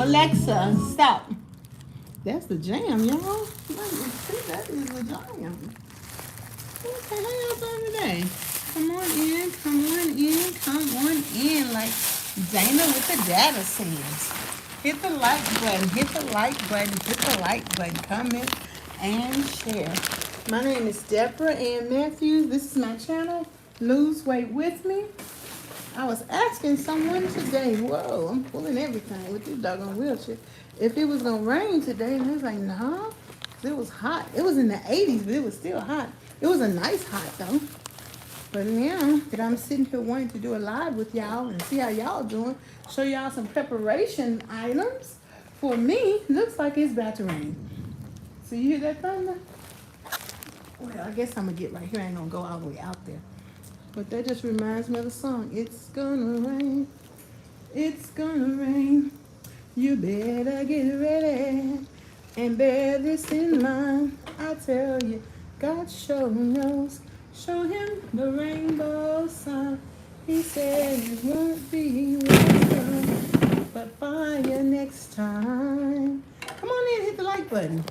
Alexa, stop. That's the jam, y'all. See, that is the jam. Okay, how y'all doing today? Come on in, come on in, come on in, like Dana with the data says. Hit the like button, hit the like button, hit the like button, comment and share. My name is DebraAnnMatthews. This is my channel, Lose Weight With Me. I was asking someone today, whoa, I'm pulling everything with this doggone wheelchair, if it was going to rain today. And they was like, nah, it was hot. It was in the 80s, but it was still hot. It was a nice hot, though. But now that I'm sitting here wanting to do a live with y'all and see how y'all doing, show y'all some preparation items, for me, looks like it's about to rain. So you hear that thunder? Well, I guess I'm going to get right here. I ain't going to go all the way out there. But that just reminds me of the song. It's gonna rain. It's gonna rain. You better get ready and bear this in mind. I tell you, God sure knows. Show him the rainbow sign. He said it won't be one time, but fire next time. Come on in, hit the like button.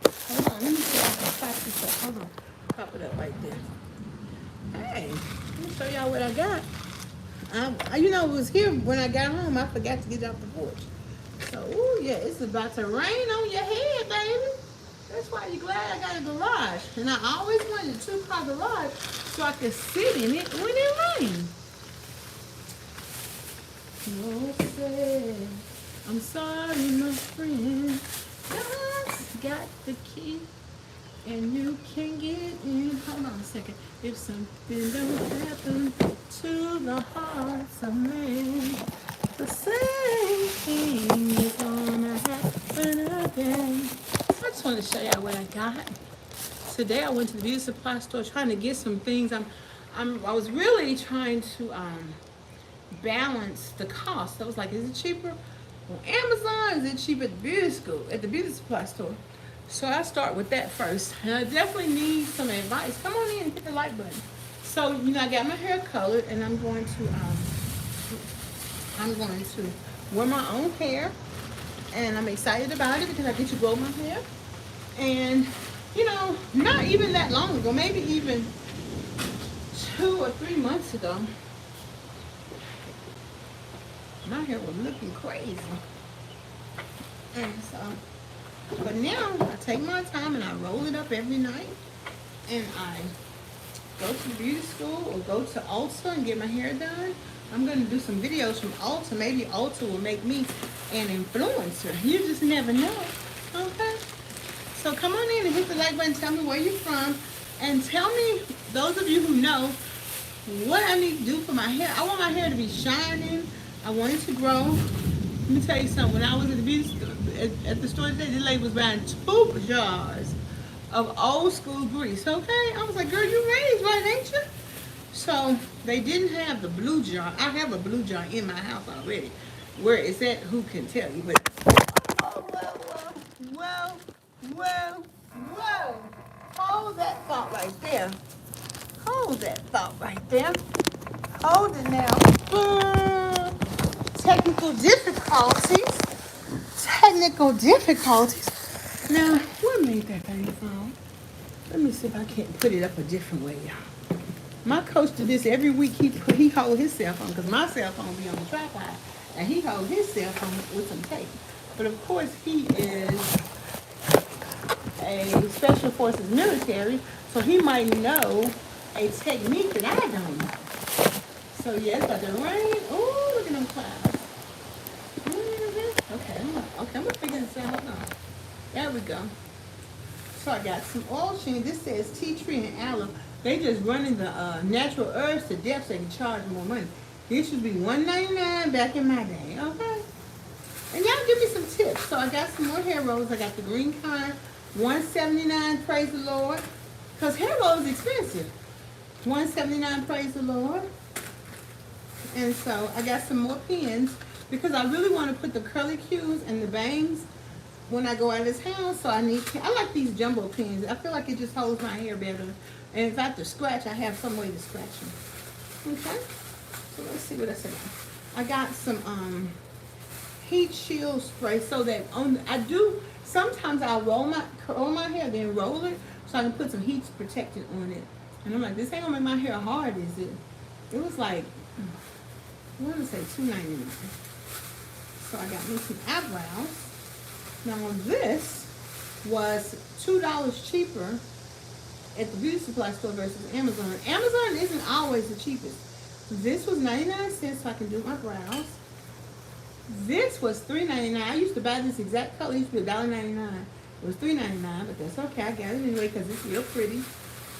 Hold on, let me see if I can pop this up. Hold on, pop it up right there. Hey, let me show y'all what I got. You know, it was here when I got home. I forgot to get off the porch. So, ooh, yeah, it's about to rain on your head, baby. That's why you're glad I got a garage. And I always wanted a 2-car garage so I could sit in it when it rains. No say, I'm sorry, my friend. God's got the key. And you can get in. Hold on a second. If something don't happen to the hearts of men, the same thing is gonna happen again. I just want to show y'all what I got. Today I went to the beauty supply store trying to get some things. I was really trying to balance the cost. I was like, is it cheaper on Amazon? Is it cheaper at the beauty supply store? So I start with that first. And I definitely need some advice. Come on in and hit the like button. So, you know, I got my hair colored and I'm going to wear my own hair. And I'm excited about it because I get to grow my hair. And, you know, not even that long ago, maybe even 2 or 3 months ago, my hair was looking crazy. And so, but now I take my time and I roll it up every night, and I go to the beauty school or go to Ulta and get my hair done. I'm going to do some videos from Ulta. Maybe Ulta will make me an influencer. You just never know. Okay? So come on in and hit the like button. Tell me where you're from. And tell me, those of you who know, what I need to do for my hair. I want my hair to be shining. I want it to grow. Let me tell you something. When I was at the beauty school, at the store today, this lady was buying 2 jars of old school grease. Okay? I was like, girl, you raised right, ain't you? So they didn't have the blue jar. I have a blue jar in my house already. Where is that? Who can tell you? But whoa. Hold that thought right there. Hold that thought right there. Hold it now. Technical difficulties. Now, what made that thing fall? Let me see if I can't put it up a different way, y'all. My coach did this every week. He hold his cell phone because my cell phone be on the tripod, and he hold his cell phone with some tape. But of course, he is a special forces military, so he might know a technique that I don't know. So yeah, it's about to rain. Ooh, look at them clouds. Okay, I'm gonna figure this out. Hold on. There we go. So I got some oil sheen. This says tea tree and aloe. They just running the natural herbs to death so they can charge more money. This should be $1.99 back in my day, okay? And y'all give me some tips. So I got some more hair rolls. I got the green kind, $1.79, praise the Lord. Because hair roll is expensive. $1.79, praise the Lord. And so I got some more pins because I really want to put the curly cues and the bangs when I go out of this house. So I like these jumbo pins. I feel like it just holds my hair better. And if I have to scratch, I have some way to scratch them. Okay? So let's see what I said. I got some heat shield spray so that sometimes I curl my hair, then roll it so I can put some heat protectant on it. And I'm like, this ain't gonna make my hair hard, is it? It was like, I want to say $2.99. So I got me some eyebrows. Now this was $2 cheaper at the beauty supply store versus Amazon. Amazon isn't always the cheapest. This was 99 cents so I can do my brows. This was $3.99. I used to buy this exact color. It used to be $1.99. It was $3.99, but that's okay. I got it anyway because it's real pretty.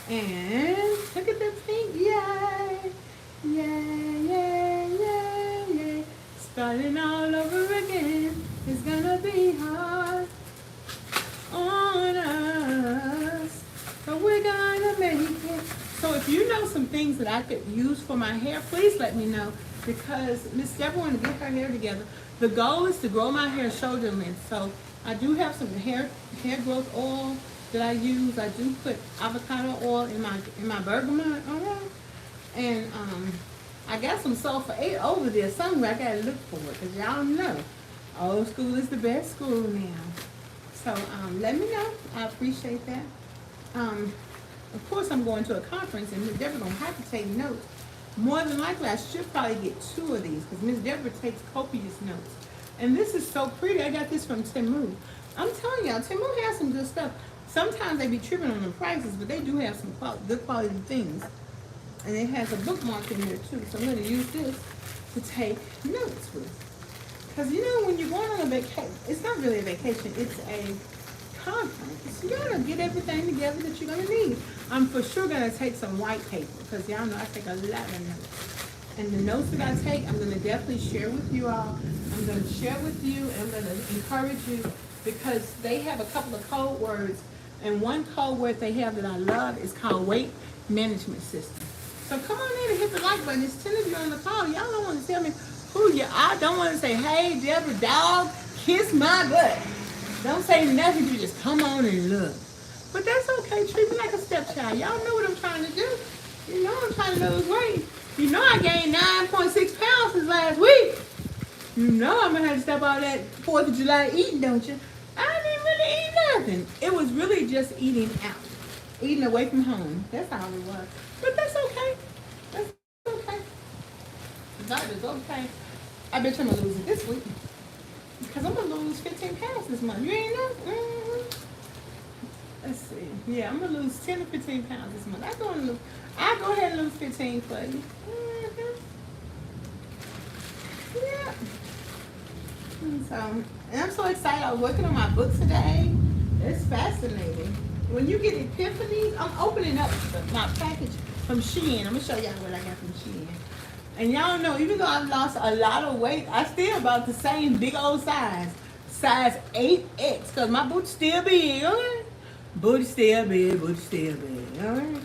And look at the pink. Yay! Yay, yay, yay, yay. Starting all over again. It's gonna be hard on us, but we're gonna make it. So if you know some things that I could use for my hair, please let me know, because Miss Deborah wanted to get her hair together. The goal is to grow my hair shoulder length. So I do have some hair growth oil that I use. I do put avocado oil in my bergamot oil, and I got some sulfur 8 over there somewhere. I gotta look for it, because y'all know old school is the best school now. So let me know. I appreciate that. Of course, I'm going to a conference, and Miss Deborah gonna have to take notes. More than likely, I should probably get 2 of these, because Miss Deborah takes copious notes. And this is so pretty. I got this from Temu. I'm telling y'all, Temu has some good stuff. Sometimes they be tripping on the prices, but they do have some good quality things. And it has a bookmark in there too, so I'm going to use this to take notes with. Because you know, when you're going on a vacation, it's not really a vacation, it's a conference. You gotta get everything together that you're gonna need. I'm for sure gonna take some white paper, because y'all know I take a lot of notes. And the notes that I take, I'm gonna definitely share with you all. I'm gonna share with you, and I'm gonna encourage you, because they have a couple of code words, and one code word they have that I love is called weight management system. So come on in and hit the like button. It's 10 of you on the call. Y'all don't want to tell me who you are. Don't want to say, hey, Deborah, dog, kiss my butt. Don't say nothing. You just come on and look. But that's okay. Treat me like a stepchild. Y'all know what I'm trying to do. You know I'm trying to lose weight. You know I gained 9.6 pounds since last week. You know I'm going to have to stop all that 4th of July eating, don't you? I didn't really eat nothing. It was really just eating out. Eating away from home. That's all it was. But that's okay. That's okay. That is okay. I bet you I'm going to lose it this week. Because I'm going to lose 15 pounds this month. You ain't know? Mm-hmm. Let's see. Yeah, I'm going to lose 10 to 15 pounds this month. I'll go ahead and lose 15 for you. Mm-hmm. Yeah. And I'm so excited. I was working on my book today. It's fascinating. When you get epiphanies, I'm opening up my package from Shein. I'm going to show y'all what I got from Shein. And y'all know, even though I've lost a lot of weight, I still about the same big old size. Size 8X, because my boot's still big, all right? Booty still big, all right?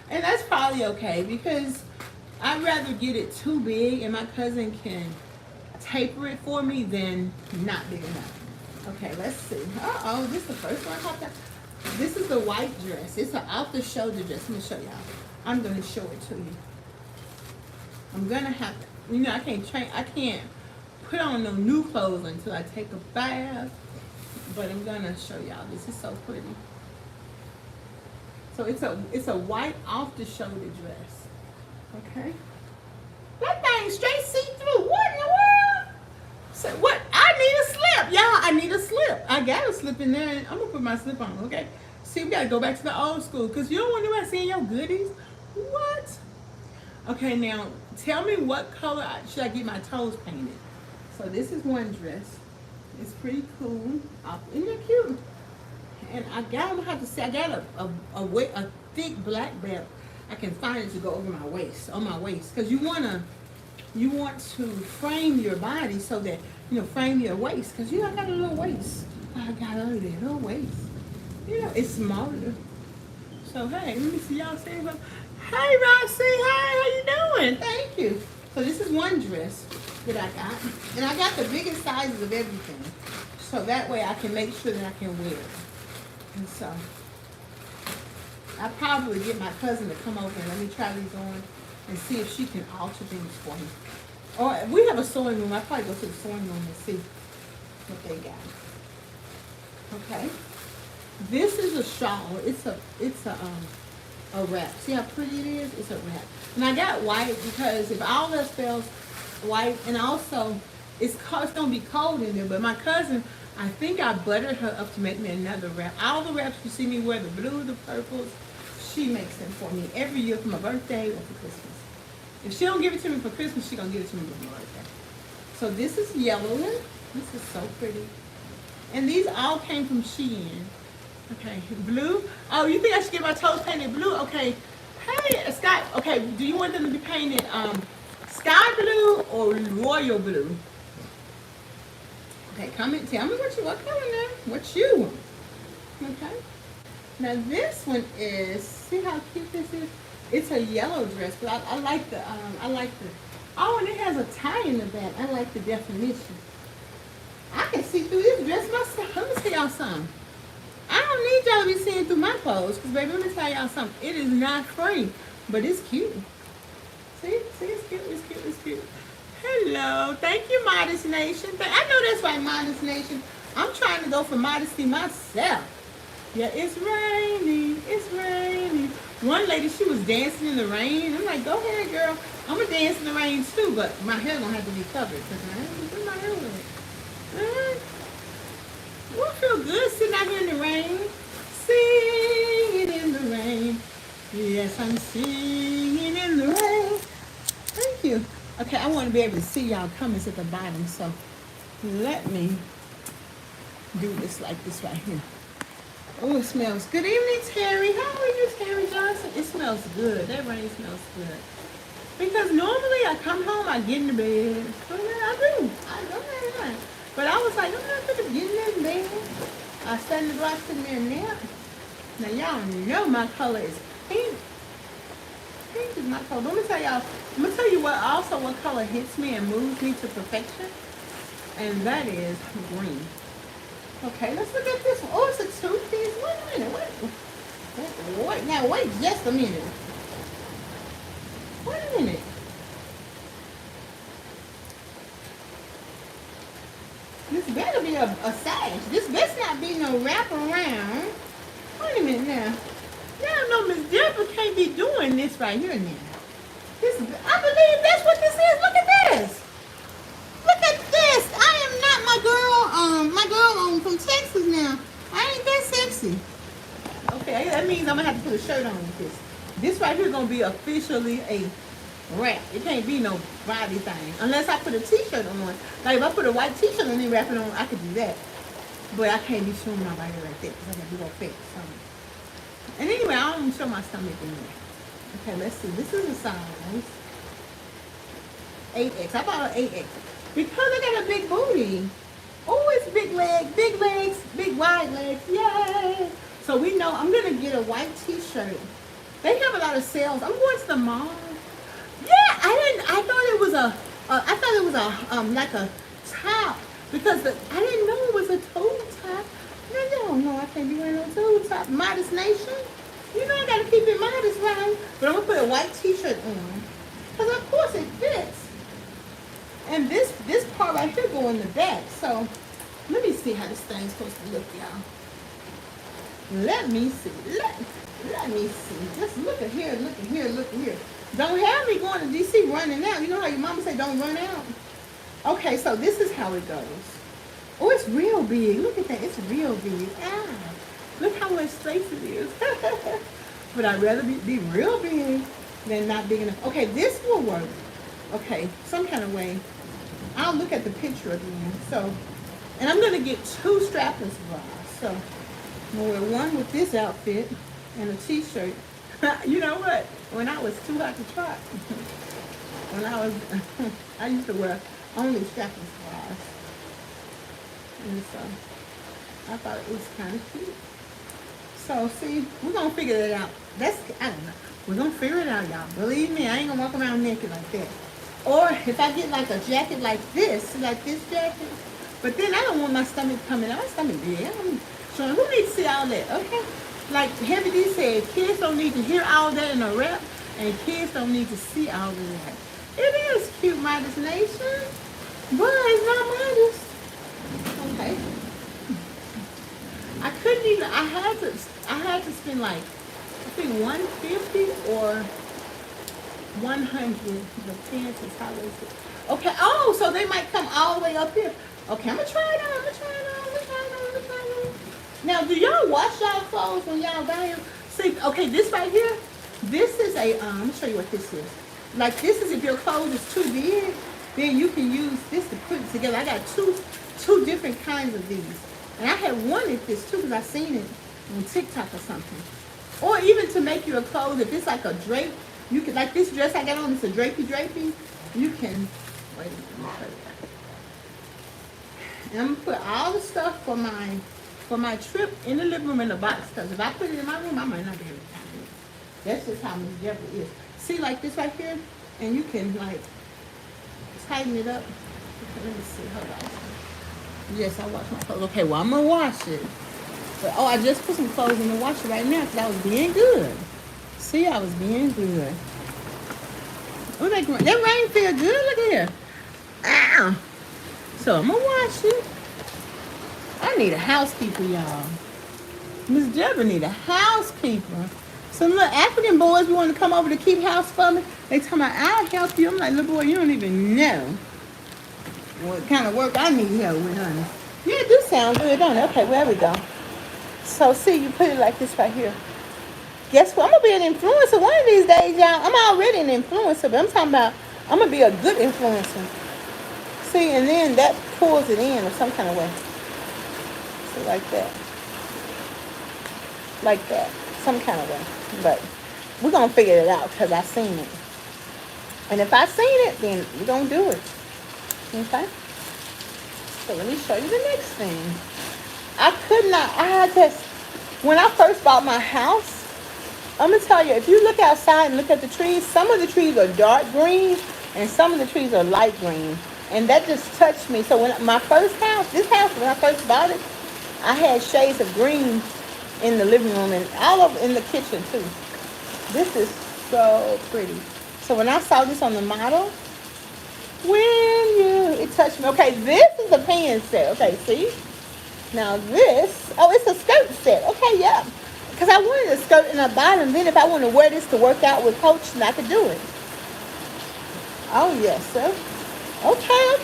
And that's probably okay, because I'd rather get it too big and my cousin can taper it for me than not big enough. Okay, let's see. Uh-oh, this is the first one I popped out. This is the white dress. It's an off-the-shoulder dress. Let me show y'all. I'm going to show it to you. I'm going to have to, you know, I can't put on no new clothes until I take a bath. But I'm going to show y'all. This is so pretty. So it's a white off-the-shoulder dress. Okay? That thing straight see-through. What in the world? So what? I need a slip, y'all. I need a slip. I got a slip in there, and I'm gonna put my slip on. Okay. See, we gotta go back to the old school, cause you don't want nobody seeing your goodies. What? Okay, now tell me what color should I get my toes painted? So this is one dress. It's pretty cool. Isn't that cute? And I don't have to say, I got a thick black belt. I can find it to go over my waist, on my waist, cause you want to frame your body so that, you know, frame your waist. Because, you know, I got a little waist. I got a little waist. You know, it's smaller. So, hey, let me see y'all saying something. Hey, Roxy, hi, how you doing? Thank you. So, this is one dress that I got. And I got the biggest sizes of everything. So, that way I can make sure that I can wear it. And so, I'll probably get my cousin to come over and let me try these on and see if she can alter things for me. Or we have a sewing room. I'll probably go to the sewing room and see what they got. Okay. This is a shawl. It's a wrap. See how pretty it is? It's a wrap. And I got white because if all else fails, white. And also, it's gonna be cold in there. But my cousin, I think I buttered her up to make me another wrap. All the wraps you see me wear, the blue, the purples, she makes them for me every year for my birthday or for Christmas. If she don't give it to me for Christmas, she gonna give it to me for my birthday. So this is yellow. This is so pretty. And these all came from Shein. Okay, blue. Oh, you think I should get my toes painted blue? Okay. Hey, sky. Okay, do you want them to be painted sky blue or royal blue? Okay, comment. Tell me what color now? What you want? Okay. Now this one is. See how cute this is? It's a yellow dress, but I like the. Oh, and it has a tie in the back. I like the definition. I can see through this dress myself. Let me tell y'all something. I don't need y'all to be seeing through my clothes, because baby, let me tell y'all something. It is not free, but it's cute. See, it's cute, it's cute, it's cute. Hello, thank you, Modest Nation. I know that's right, Modest Nation. I'm trying to go for modesty myself. Yeah, it's raining, it's raining. One lady, she was dancing in the rain. I'm like, go ahead, girl. I'm gonna dance in the rain too, but my hair gonna have to be covered, because I ain't do my hair with it. Won't feel good sitting out here in the rain, singing in the rain. Yes, I'm singing in the rain. Thank you. Okay, I want to be able to see y'all comments at the bottom, so let me do this like this right here. Oh, it smells. Good evening, Terry. How are you, Terry Johnson? It smells good. That rain smells good. Because normally I come home, I get in the bed. I do. I don't have time. But I was like, I'm not going to get in bed. I sat in the block sitting there and nap. Now, y'all know my color is pink. Pink is my color. Let me tell y'all, I'm going to tell you what color hits me and moves me to perfection. And that is green. Okay, let's look at this one. Oh, it's a two-piece. Wait a minute. Wait. Now, wait just a minute. Wait a minute. This better be a sash. This best not be no wrap around. Wait a minute now. Y'all know Miss Deborah can't be doing this right here now. I believe that's what this is. Look at this. Look at this. I am not my girl from Texas now. I ain't that sexy. Okay, that means I'm gonna have to put a shirt on with this. This right here gonna be officially a wrap. It can't be no body thing unless I put a t-shirt on. Like if I put a white t-shirt on and wrap it on, I could do that. But I can't be showing my body like that because I got big old fat stomach. And anyway, I don't even show my stomach anymore. Okay, let's see. This is a size 8X. I bought an 8X because I got a big booty. Oh, it's big legs, big wide legs. Yay! So we know I'm gonna get a white t-shirt. They have a lot of sales. I'm going to the mall. Yeah, I thought it was like a top because I didn't know it was a toe top. No, you don't know I can't be wearing no toe top. Modest Nation, you know I gotta keep it modest, right? But I'm gonna put a white t-shirt on because of course it fits. And this part right here go in the back. So let me see how this thing's supposed to look, y'all. Let me see. Let me see. Just look at here, look at here, look at here. Don't have me going to DC running out. You know how your mama say don't run out? Okay, so this is how it goes. Oh, it's real big. Look at that. It's real big. Ah, look how much space it is. But I'd rather be real big than not big enough. Okay, this will work. Okay, some kind of way. I'll look at the picture again. So, and I'm going to get 2 strapless bras. So, I'm going to wear one with this outfit and a t-shirt. You know what? When I was too hot to trot, I used to wear only strapless bras. And so, I thought it was kind of cute. So, see, we're going to figure that out. I don't know. We're going to figure it out, y'all. Believe me, I ain't going to walk around naked like that. Or if I get like a jacket like this jacket, but then I don't want my stomach coming out. My stomach big. So who needs to see all that? Okay. Like Heavy D said, kids don't need to hear all that in a rap, and kids don't need to see all of that. It is cute, Modest Nation, but it's not modest. Okay, I had to spend like, I think 150 or 100. The pants is how is it? Okay. Oh, so they might come all the way up here. Okay, I'm gonna try it on. I'm gonna try it on. I'm gonna try it on. I'm gonna try it on. Now, do y'all wash y'all clothes when y'all buy them? See, okay, this right here. This is a. Let me show you what this is. Like this is if your clothes is too big, then you can use this to put it together. I got two different kinds of these, and I had wanted this too because I seen it on TikTok or something. Or even to make your clothes, if it's like a drape, you can, like this dress I got on, it's a drapey. You can, wait a minute, let me show you. And I'm gonna put all the stuff for my trip in the living room in the box, because if I put it in my room, I might not be able to find it. That's just how Miss Jeffrey is. See, like this right here, and you can like tighten it up. Okay, let me see, hold on. Yes, I wash my clothes. Okay, well, I'm gonna wash it. But, oh, I just put some clothes in the washer right now because I was being good. See, I was being good. Oh, that rain feel good. Look at here. Ow. So I'm gonna wash it. I need a housekeeper, y'all. Miss Deborah need a housekeeper. Some little African boys want to come over to keep house for me. They tell me, I'll help you. I'm like, little boy, you don't even know what kind of work I need help with, honey. Yeah, it do sound good, don't it? Okay, well, there we go. So, see, you put it like this right here. Guess what? I'm going to be an influencer one of these days, y'all. I'm already an influencer, but I'm talking about I'm going to be a good influencer. See, and then that pulls it in or some kind of way. See, like that. Like that. Some kind of way. But we're going to figure it out because I seen it. And if I seen it, then we're going to do it. Okay? So let me show you the next thing. When I first bought my house, I'm going to tell you, if you look outside and look at the trees, some of the trees are dark green and some of the trees are light green. And that just touched me. So when my first house, this house, when I first bought it, I had shades of green in the living room and all over in the kitchen too. This is so pretty. So when I saw this on the model, it touched me. Okay, this is a pants set. Okay, see? Now this, oh, it's a skirt set. Okay, yeah. Because I wanted a skirt and a bottom. Then if I want to wear this to work out with Coach, then I could do it. Oh, yes, sir. Okay.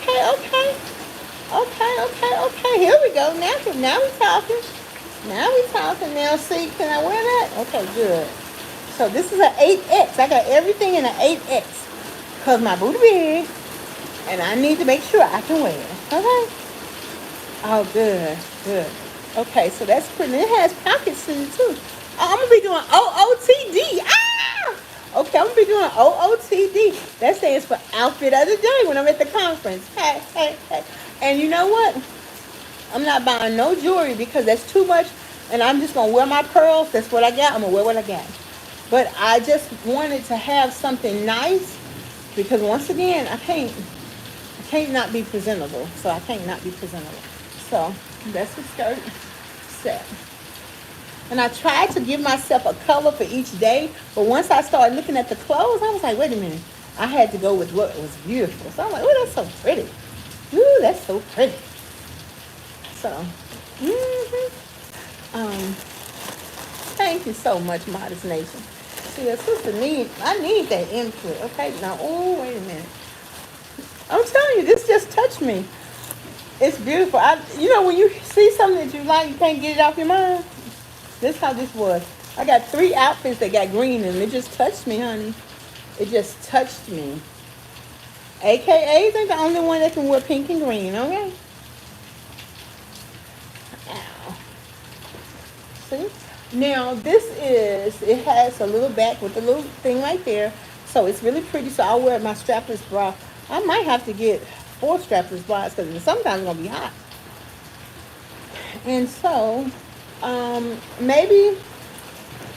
Here we go. Now we're talking. Now, see, can I wear that? Okay, good. So this is an 8X. I got everything in an 8X. Because my booty big. And I need to make sure I can wear it. Okay? Oh, good. Okay, so that's pretty. It has pockets in it, too. Oh, I'm going to be doing OOTD. Ah! Okay, I'm going to be doing OOTD. That stands for Outfit of the Day when I'm at the conference. Hey. And you know what? I'm not buying no jewelry because that's too much. And I'm just going to wear my pearls. That's what I got. I'm going to wear what I got. But I just wanted to have something nice because, once again, I can't not be presentable. So I can't not be presentable. So that's the skirt set. And I tried to give myself a color for each day. But once I started looking at the clothes, I was like, wait a minute. I had to go with what was beautiful. So I'm like, oh, that's so pretty. Ooh, that's so pretty. So, thank you so much, Modest Nation. See, a sister I need that input. Okay, now, oh, wait a minute. I'm telling you, this just touched me. It's beautiful. When you see something that you like, you can't get it off your mind. This is how this was. I got 3 outfits that got green in them. It just touched me, honey. It just touched me. AKAs ain't the only one that can wear pink and green, okay? Ow. See? Now, it has a little back with a little thing right there. So it's really pretty. So I'll wear my strapless bra. I might have to get 4 strapless bras because sometimes it's going to be hot. And so, maybe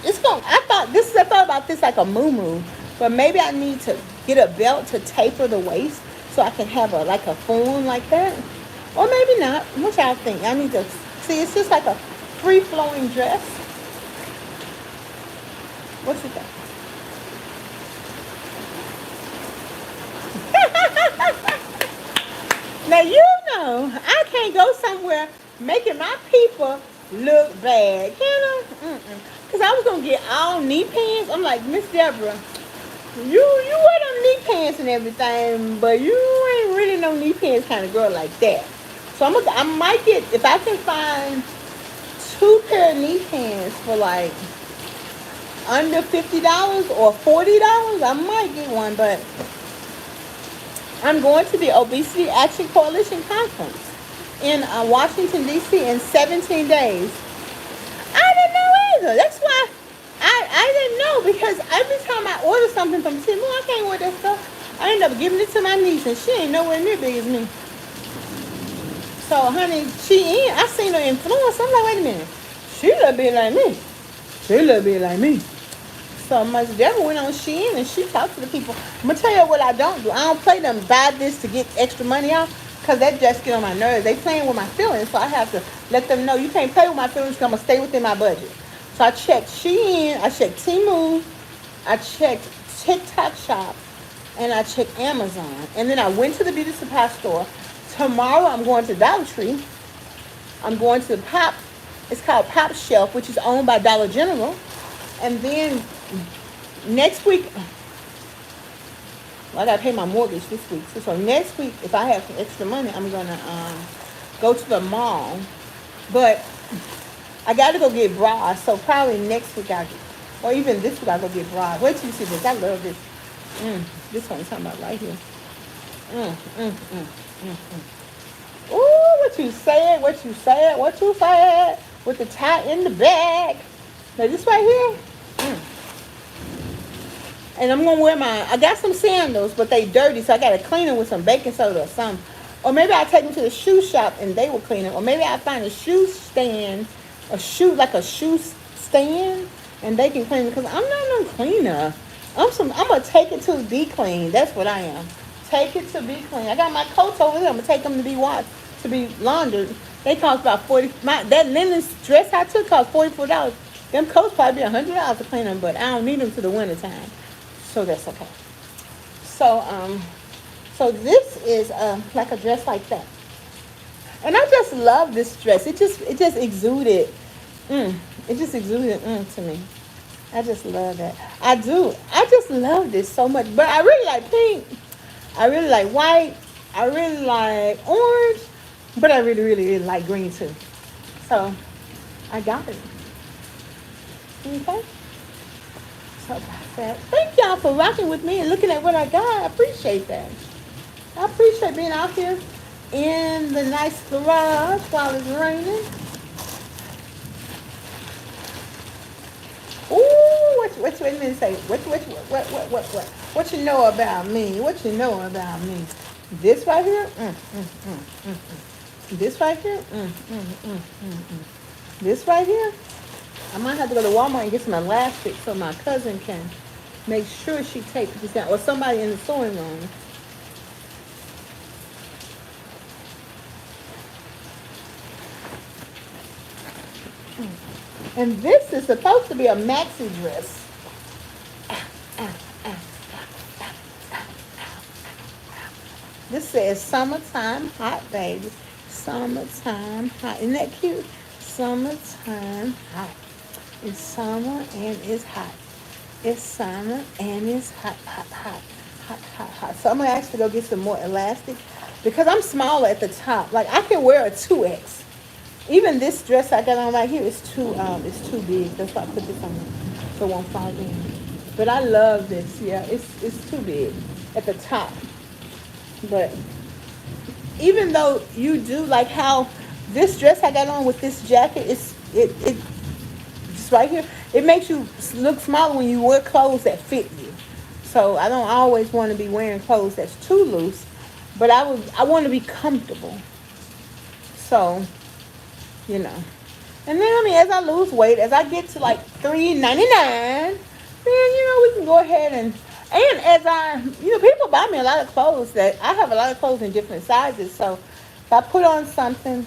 I thought about this like a muumuu. But maybe I need to get a belt to taper the waist so I can have a form like that. Or maybe not. What y'all think? I need to see. It's just like a free-flowing dress. What you think? Now, I can't go somewhere making my people look bad, you know? Because I was going to get all knee pants. I'm like, Miss Deborah, you wear them knee pants and everything, but you ain't really no knee pants kind of girl like that. So I might get, if I can find 2 pair of knee pants for like under $50 or $40, I might get one. But I'm going to the Obesity Action Coalition Conference in Washington, D.C. in 17 days. I didn't know either. That's why I didn't know, because every time I order something from Timu, I can't order that stuff. I end up giving it to my niece, and she ain't nowhere near big as me. So, honey, I seen her influence. I'm like, wait a minute. She a little bit like me. She a little bit like me. So, Miss Deborah went on Shein, and she talked to the people. I'm going to tell you what I don't do. I don't play them buy this to get extra money out, because that just get on my nerves. They playing with my feelings, so I have to let them know you can't play with my feelings, because I'm going to stay within my budget. So I checked Shein, I checked Temu, I checked TikTok Shop, and I checked Amazon. And then I went to the beauty supply store. Tomorrow I'm going to Dollar Tree. I'm going to it's called Pop Shelf, which is owned by Dollar General. And then next week, well, I got to pay my mortgage this week. So next week, if I have some extra money, I'm going to go to the mall. But I got to go get bras, so probably next week or even this week I'll go get bras. Wait till you see this. I love this. This one I'm talking about right here. Ooh, what you said, with the tie in the bag. Now this right here. And I'm going to wear I got some sandals, but they dirty, so I got to clean them with some baking soda or something. Or maybe I'll take them to the shoe shop and they will clean them. Or maybe I'll find a shoe stand, a shoe stand, and they can clean it, because I'm not no cleaner. I'm going to take it to be clean. That's what I am. Take it to be clean. I got my coats over there. I'm going to take them to be washed, to be laundered. They cost about $40. That linen dress I took cost $44. Them coats probably be $100 to clean them, but I don't need them to the winter time. So that's okay. So this is like a dress like that. And I just love this dress. It just exuded. It just exuded to me. I just love that. I do. I just love this so much. But I really like pink. I really like white. I really like orange. But I really, really, really like green too. So I got it. Okay? So that's that. Thank y'all for rocking with me and looking at what I got. I appreciate that. I appreciate being out here in the nice garage while it's raining. Ooh, what you mean say? What you know about me? What you know about me? This right here? This right here? This right here? I might have to go to Walmart and get some elastic so my cousin can make sure she takes this down, or somebody in the sewing room. And this is supposed to be a maxi dress. This says summertime hot, baby. Summertime hot. Isn't that cute? Summertime hot. It's summer and it's hot. It's summer and it's hot. So I'm going to actually go get some more elastic, because I'm smaller at the top. Like, I can wear a 2X. Even this dress I got on right here is too big. That's why I put this on, so it won't fall in. But I love this. Yeah, it's too big at the top. But even though you do like how this dress I got on with this jacket, it just right here, it makes you look smaller when you wear clothes that fit you. So I don't always want to be wearing clothes that's too loose, but I want to be comfortable. So, you know. And then, I mean, as I lose weight, as I get to like $3.99, then, we can go ahead and as people buy me a lot of clothes I have a lot of clothes in different sizes. So if I put on something,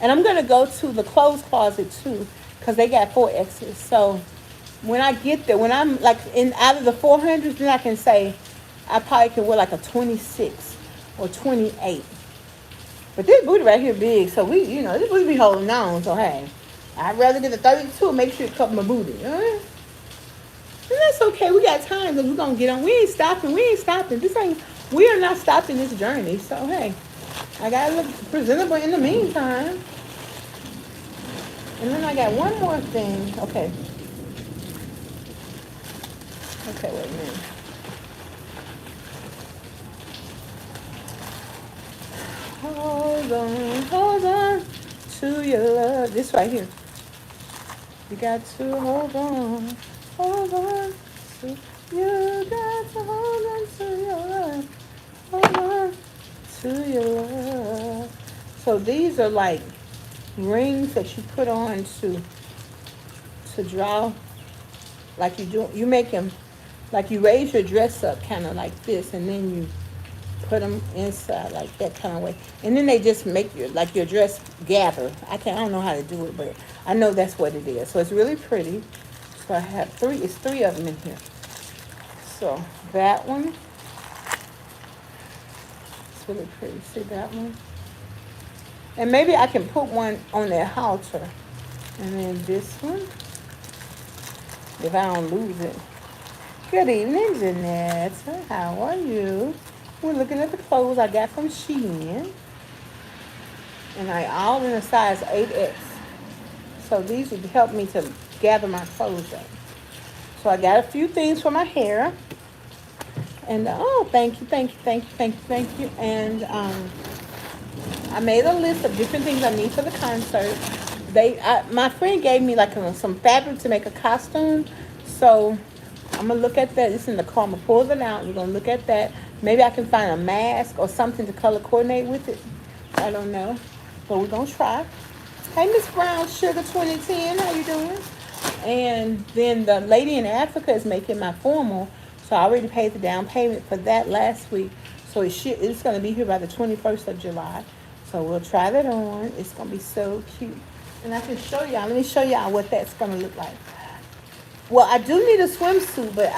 and I'm going to go to the clothes closet too, because they got 4Xs. So when I get there, when I'm like out of the 400s, then I can say I probably can wear like a 26 or 28. But this booty right here big, so this booty be holding on, so hey. I'd rather get the 32 and make sure it cover my booty. All right? And that's okay. We got time because we're going to get on. We ain't stopping. We are not stopping this journey. So, hey, I got to look presentable in the meantime. And then I got one more thing. Okay. Okay, wait a minute. Hold on to your love. This right here. You got to hold on to. You got to hold on to your love. Hold on to your love. So these are like rings that you put on to draw, like you make them, like you raise your dress up kind of like this, and then you put them inside like that kind of way, and then they just make your dress gather. I don't know how to do it, but I know that's what it is. So it's really pretty. So I have it's three of them in here. So that one, it's really pretty. See that one? And maybe I can put one on that halter, and then this one, if I don't lose it. Good evening, Jeanette. How are you? We're looking at the clothes I got from Shein. And I all in a size 8X. So these would help me to gather my clothes up. So I got a few things for my hair. And thank you. And I made a list of different things I need for the concert. My friend gave me like some fabric to make a costume. So I'm going to look at that. It's in the car. I'm going to pull it out. We're going to look at that. Maybe I can find a mask or something to color coordinate with it. I don't know. But we're going to try. Hey, Miss Brown Sugar 2010. How you doing? And then the lady in Africa is making my formal. So I already paid the down payment for that last week. So it's going to be here by the 21st of July. So we'll try that on. It's going to be so cute. And I can show y'all. Let me show y'all what that's going to look like. Well, I do need a swimsuit, but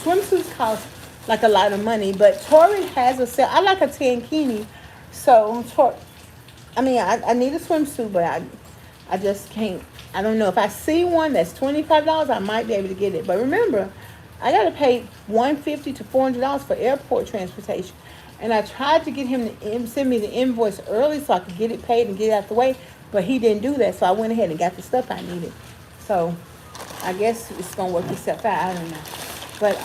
swimsuits cost like a lot of money. But Tori has a sale. I like a tankini. So, I need a swimsuit, but I just can't. I don't know. If I see one that's $25, I might be able to get it. But remember, I got to pay $150 to $400 for airport transportation. And I tried to get him to send me the invoice early so I could get it paid and get it out the way. But he didn't do that. So I went ahead and got the stuff I needed. So I guess it's going to work itself out. I don't know. But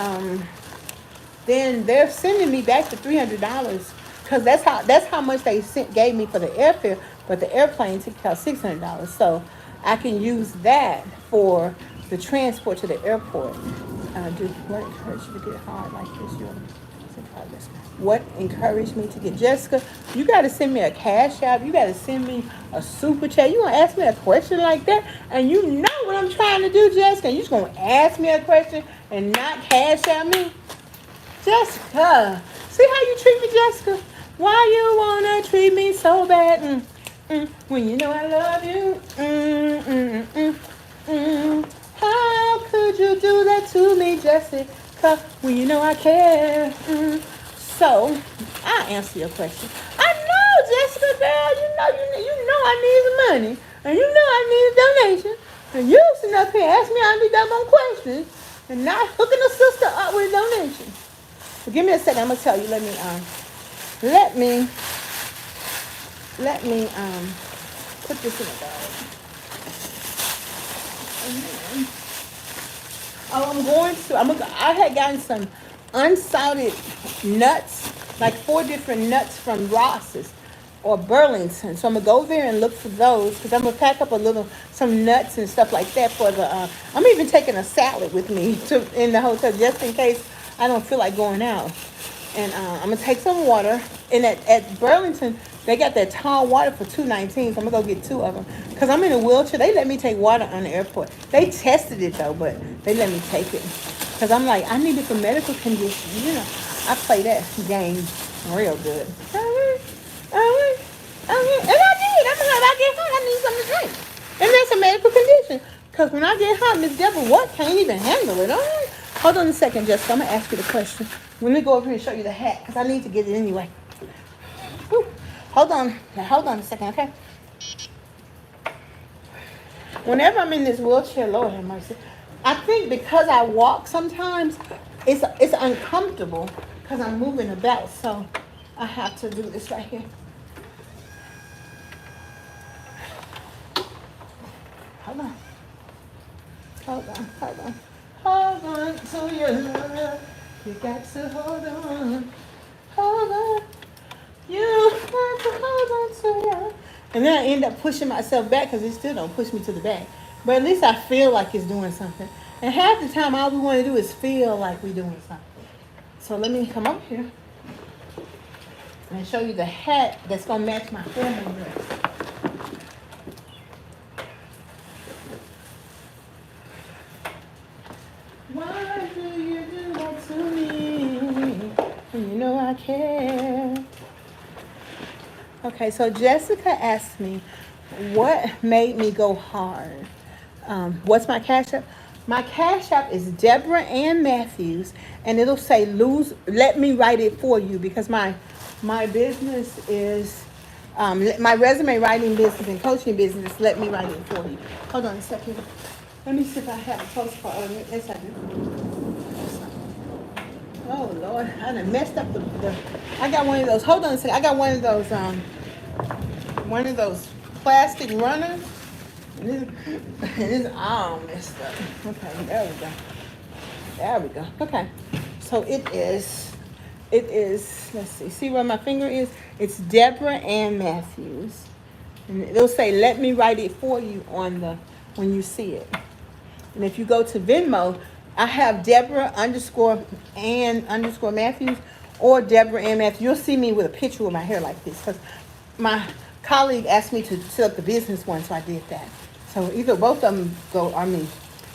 then they're sending me back the $300 because that's how much they gave me for the airfare. But the airplane ticket cost $600. So I can use that for the transport to the airport. What encouraged you to get hard like this? What encouraged me to get Jessica? You got to send me a Cashapp. You got to send me a Superchat. You want to ask me a question like that? And you know what I'm trying to do, Jessica. And you just going to ask me a question and not Cashapp me? Jessica, see how you treat me, Jessica? Why you want to treat me so bad? When you know I love you. How could you do that to me, Jessica, when you know I care? So, I'll answer your question. I know, Jessica, girl, you know I need some money. And you know I need a donation. And you sitting up here asking me all these dumb questions and not hooking a sister up with a donation. So give me a second, I'm going to tell you. Let me put this in a bag. I had gotten some unsalted nuts, like 4 different nuts from Ross's or Burlington. So I'm going to go there and look for those because I'm going to pack up some nuts and stuff like that for I'm even taking a salad with me in the hotel just in case I don't feel like going out. And I'm going to take some water. And at Burlington, they got that tall water for $2.19, so I'm going to go get 2 of them. Because I'm in a wheelchair. They let me take water on the airport. They tested it, though, but they let me take it. Because I'm like, I need it for medical conditions. You know, I play that game real good. And I did. I'm like, if I get hot, I need something to drink. And that's a medical condition. Because when I get hot, Miss Deborah can't even handle it. All right? Hold on a second, Jessica. I'm going to ask you the question. Let me go over here and show you the hat, because I need to get it anyway. Whew. Hold on a second, okay? Whenever I'm in this wheelchair, Lord have mercy, I think because I walk sometimes, it's uncomfortable because I'm moving about. So I have to do this right here. Hold on. Hold on. Hold on. Hold on to your love. You got to hold on. Hold on. You got to hold on to your. And then I end up pushing myself back because it still don't push me to the back. But at least I feel like it's doing something. And half the time, all we want to do is feel like we're doing something. So let me come up here and show you the hat that's going to match my formal dress. Why do you do that to me when you know I care? Okay, so Jessica asked me, what made me go hard? What's my Cash App? My Cash App is DebraAnnMatthews, and it'll say let me write it for you, because my business is, my resume writing business and coaching business, let me write it for you. Hold on a second. Let me see if I have a postcard on it. Yes, I do. Oh, Lord. I done messed up the I got one of those. Hold on a second. I got one of those plastic runners. And this arm messed up. Okay, there we go. There we go. Okay. So it is, let's see where my finger is? It's DebraAnnMatthews. And it'll say, let me write it for you when you see it. And if you go to Venmo, I have Debra_Ann_Matthews or DebraAnnMatthews. You'll see me with a picture of my hair like this, because my colleague asked me to set up the business one, so I did that. So either both of them are me.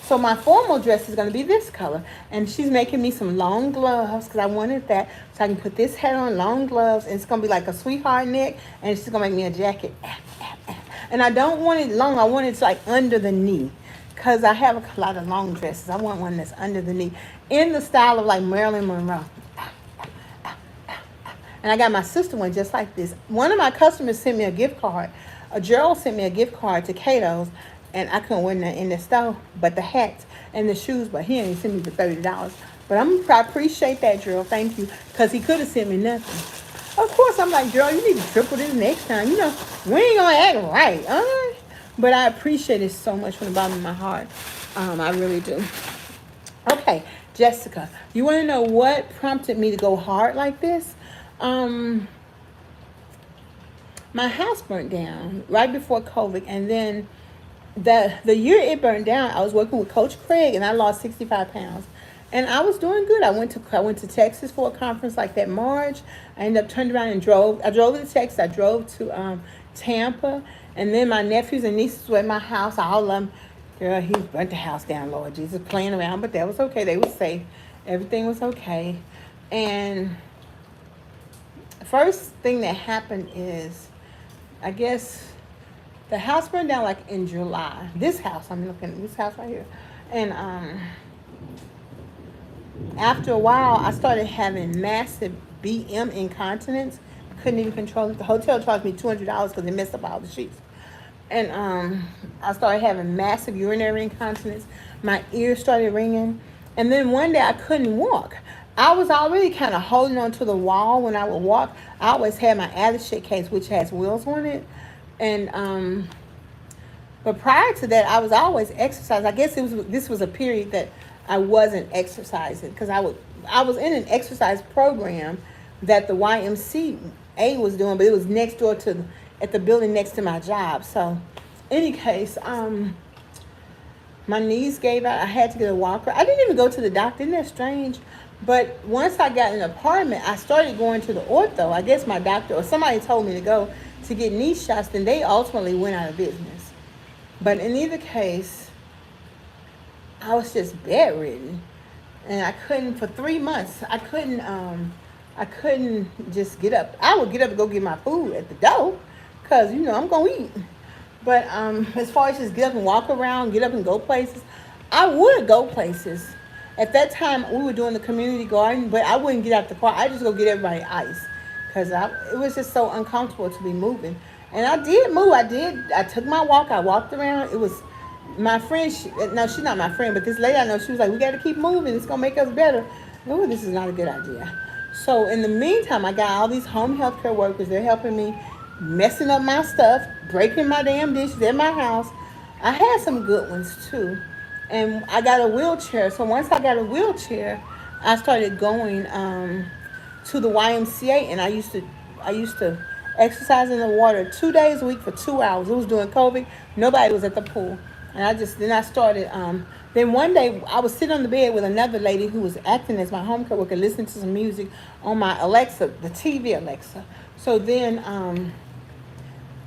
So my formal dress is going to be this color. And she's making me some long gloves because I wanted that. So I can put this hat on, long gloves, and it's going to be like a sweetheart neck. And she's going to make me a jacket. And I don't want it long. I want it like under the knee, because I have a lot of long dresses. I want one that's under the knee in the style of like Marilyn Monroe. And I got my sister one just like this. One of my customers sent me a gift card. Gerald sent me a gift card to Cato's, and I couldn't wear that in the store, but the hats and the shoes, but he ain't sent me for $30. But I appreciate that, Gerald. Thank you, because he could have sent me nothing. Of course, I'm like, Gerald, you need to triple this next time. You know, we ain't going to act right, all right? But I appreciate it so much from the bottom of my heart. I really do. Okay, Jessica, you want to know what prompted me to go hard like this? My house burnt down right before COVID, and then the year it burned down, I was working with Coach Craig, and I lost 65 pounds. And I was doing good. I went to Texas for a conference like that March. I ended up turning around and drove. I drove to Texas. I drove to Tampa. And then my nephews and nieces were at my house. All of them, girl, he burnt the house down, Lord Jesus, playing around. But that was okay. They were safe. Everything was okay. And first thing that happened is, I guess, the house burned down like in July. This house, I'm looking at this house right here. And after a while, I started having massive BM incontinence. I couldn't even control it. The hotel charged me $200 because they messed up all the sheets. And I started having massive urinary incontinence. My ears started ringing. And then one day I couldn't walk. I was already kind of holding on to the wall when I would walk. I always had my attaché case, which has wheels on it. And but prior to that, I was always exercising. I guess this was a period that I wasn't exercising, because I was in an exercise program that the YMCA was doing, but it was next door at the building next to my job. So, any case, my knees gave out. I had to get a walker. I didn't even go to the doctor. Isn't that strange? But once I got an apartment, I started going to the ortho. I guess my doctor or somebody told me to go to get knee shots, and they ultimately went out of business. But in either case, I was just bedridden, and I couldn't, for 3 months, I couldn't just get up. I would get up and go get my food at the door, because, you know, I'm going to eat. But as far as just get up and walk around, get up and go places, I would go places. At that time, we were doing the community garden, but I wouldn't get out the car. I just go get everybody ice, because it was just so uncomfortable to be moving. And I did move. I took my walk. I walked around. my friend, no, she's not my friend, but this lady I know, she was like, we got to keep moving. It's going to make us better. No, this is not a good idea. So in the meantime, I got all these home health care workers. They're helping me messing up my stuff, breaking my damn dishes in my house. I had some good ones too. And I got a wheelchair. So once I got a wheelchair, I started going to the YMCA, and I used to exercise in the water 2 days a week for 2 hours. It was during COVID. Nobody was at the pool. And then I started, then one day I was sitting on the bed with another lady who was acting as my home care worker, listening to some music on my Alexa, the TV Alexa. So then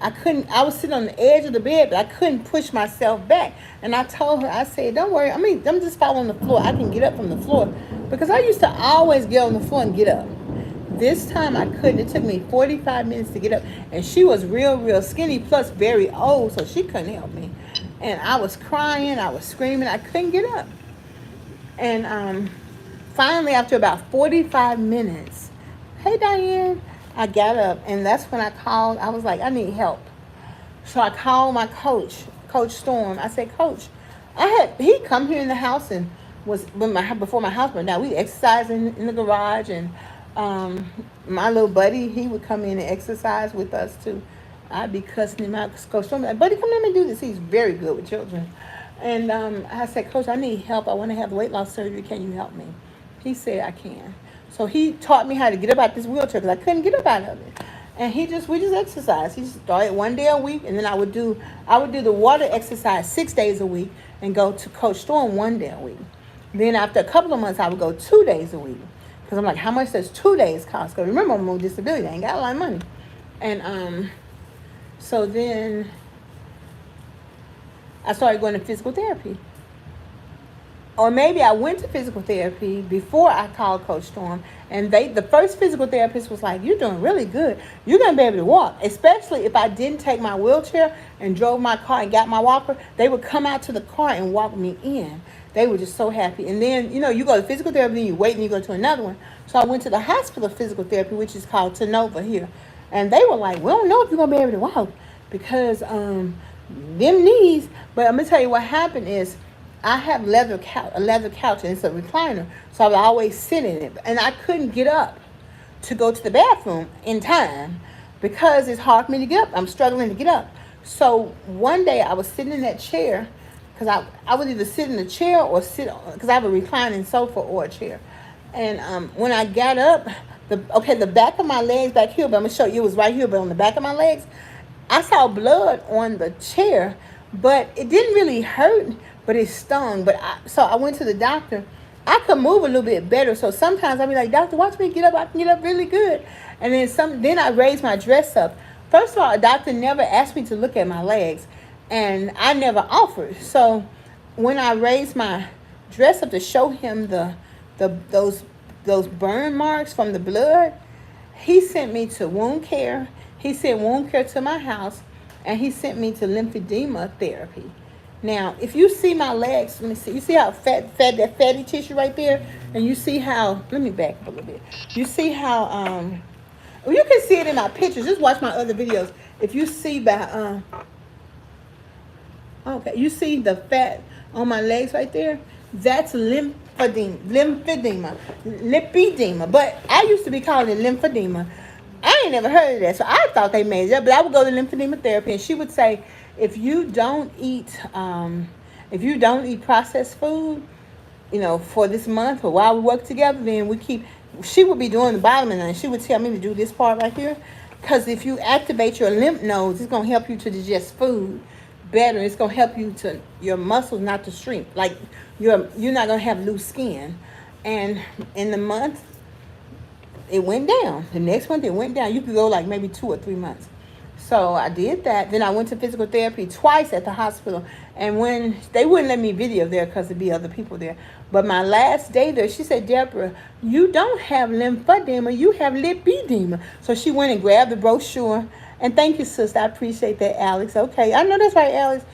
I was sitting on the edge of the bed, but I couldn't push myself back. And I told her, I said, don't worry, I'm just falling on the floor. I can get up from the floor. Because I used to always get on the floor and get up. This time I couldn't. It took me 45 minutes to get up. And she was real skinny, plus very old, so she couldn't help me. And I was crying, I was screaming, I couldn't get up. And finally, after about 45 minutes, hey Diane, I got up, and that's when I called. I was like, I need help. So I called my coach, Coach Storm. I said, Coach, he come here in the house and was before my house burned down. We exercising in the garage, and my little buddy, he would come in and exercise with us too. I'd be cussing him out. Coach Storm, like, buddy, come in and do this. He's very good with children. And I said, Coach, I need help. I want to have weight loss surgery. Can you help me? He said, I can. So he taught me how to get up out this wheelchair because I couldn't get up out of it. And we just exercised. He started 1 day a week, and then I would do the water exercise 6 days a week and go to Coach Storm 1 day a week. Then after a couple of months, I would go 2 days a week because I'm like, how much does 2 days cost? Because remember, I'm on disability. I ain't got a lot of money. And so then I started going to physical therapy. Or maybe I went to physical therapy before I called Coach Storm, and the first physical therapist was like, you're doing really good. You're going to be able to walk, especially if I didn't take my wheelchair and drove my car and got my walker. They would come out to the car and walk me in. They were just so happy. And then, you go to physical therapy, then you wait and you go to another one. So I went to the hospital physical therapy, which is called Tenova here. And they were like, we don't know if you're going to be able to walk because them knees. But I'm going to tell you what happened is, I have a leather couch, and it's a recliner, so I would always sit in it. And I couldn't get up to go to the bathroom in time because it's hard for me to get up. I'm struggling to get up. So one day I was sitting in that chair because I would either sit in the chair or sit because I have a reclining sofa or a chair. And when I got up, the back of my legs back here, but I'm going to show you, it was right here, but on the back of my legs, I saw blood on the chair, but it didn't really hurt. But it stung. So I went to the doctor. I could move a little bit better. So sometimes I'd be like, doctor, watch me get up. I can get up really good. And then I raised my dress up. First of all, a doctor never asked me to look at my legs. And I never offered. So when I raised my dress up to show him those burn marks from the blood, he sent me to wound care. He sent wound care to my house. And he sent me to lymphedema therapy. Now, if you see my legs, let me see. You see how fat that fatty tissue right there? And you see how, let me back up a little bit. You see how, you can see it in my pictures. Just watch my other videos. If you see okay, you see the fat on my legs right there? That's lymphedema. But I used to be calling it lymphedema. I ain't never heard of that, so I thought they made it up. But I would go to lymphedema therapy, and she would say, if you don't eat processed food, for this month or while we work together, then she would be doing the bottom, and she would tell me to do this part right here, because if you activate your lymph nodes, it's gonna help you to digest food better. It's gonna help you to your muscles not to shrink. Like you're not gonna have loose skin. And in the month, it went down. The next month, it went down. You could go like maybe 2 or 3 months. So I did that. Then I went to physical therapy twice at the hospital. And when they wouldn't let me video there because there'd be other people there. But my last day there, she said, Deborah, you don't have lymphedema, you have lipedema. So she went and grabbed the brochure. And thank you, sister. I appreciate that, Alex. Okay, I know that's right, Alex.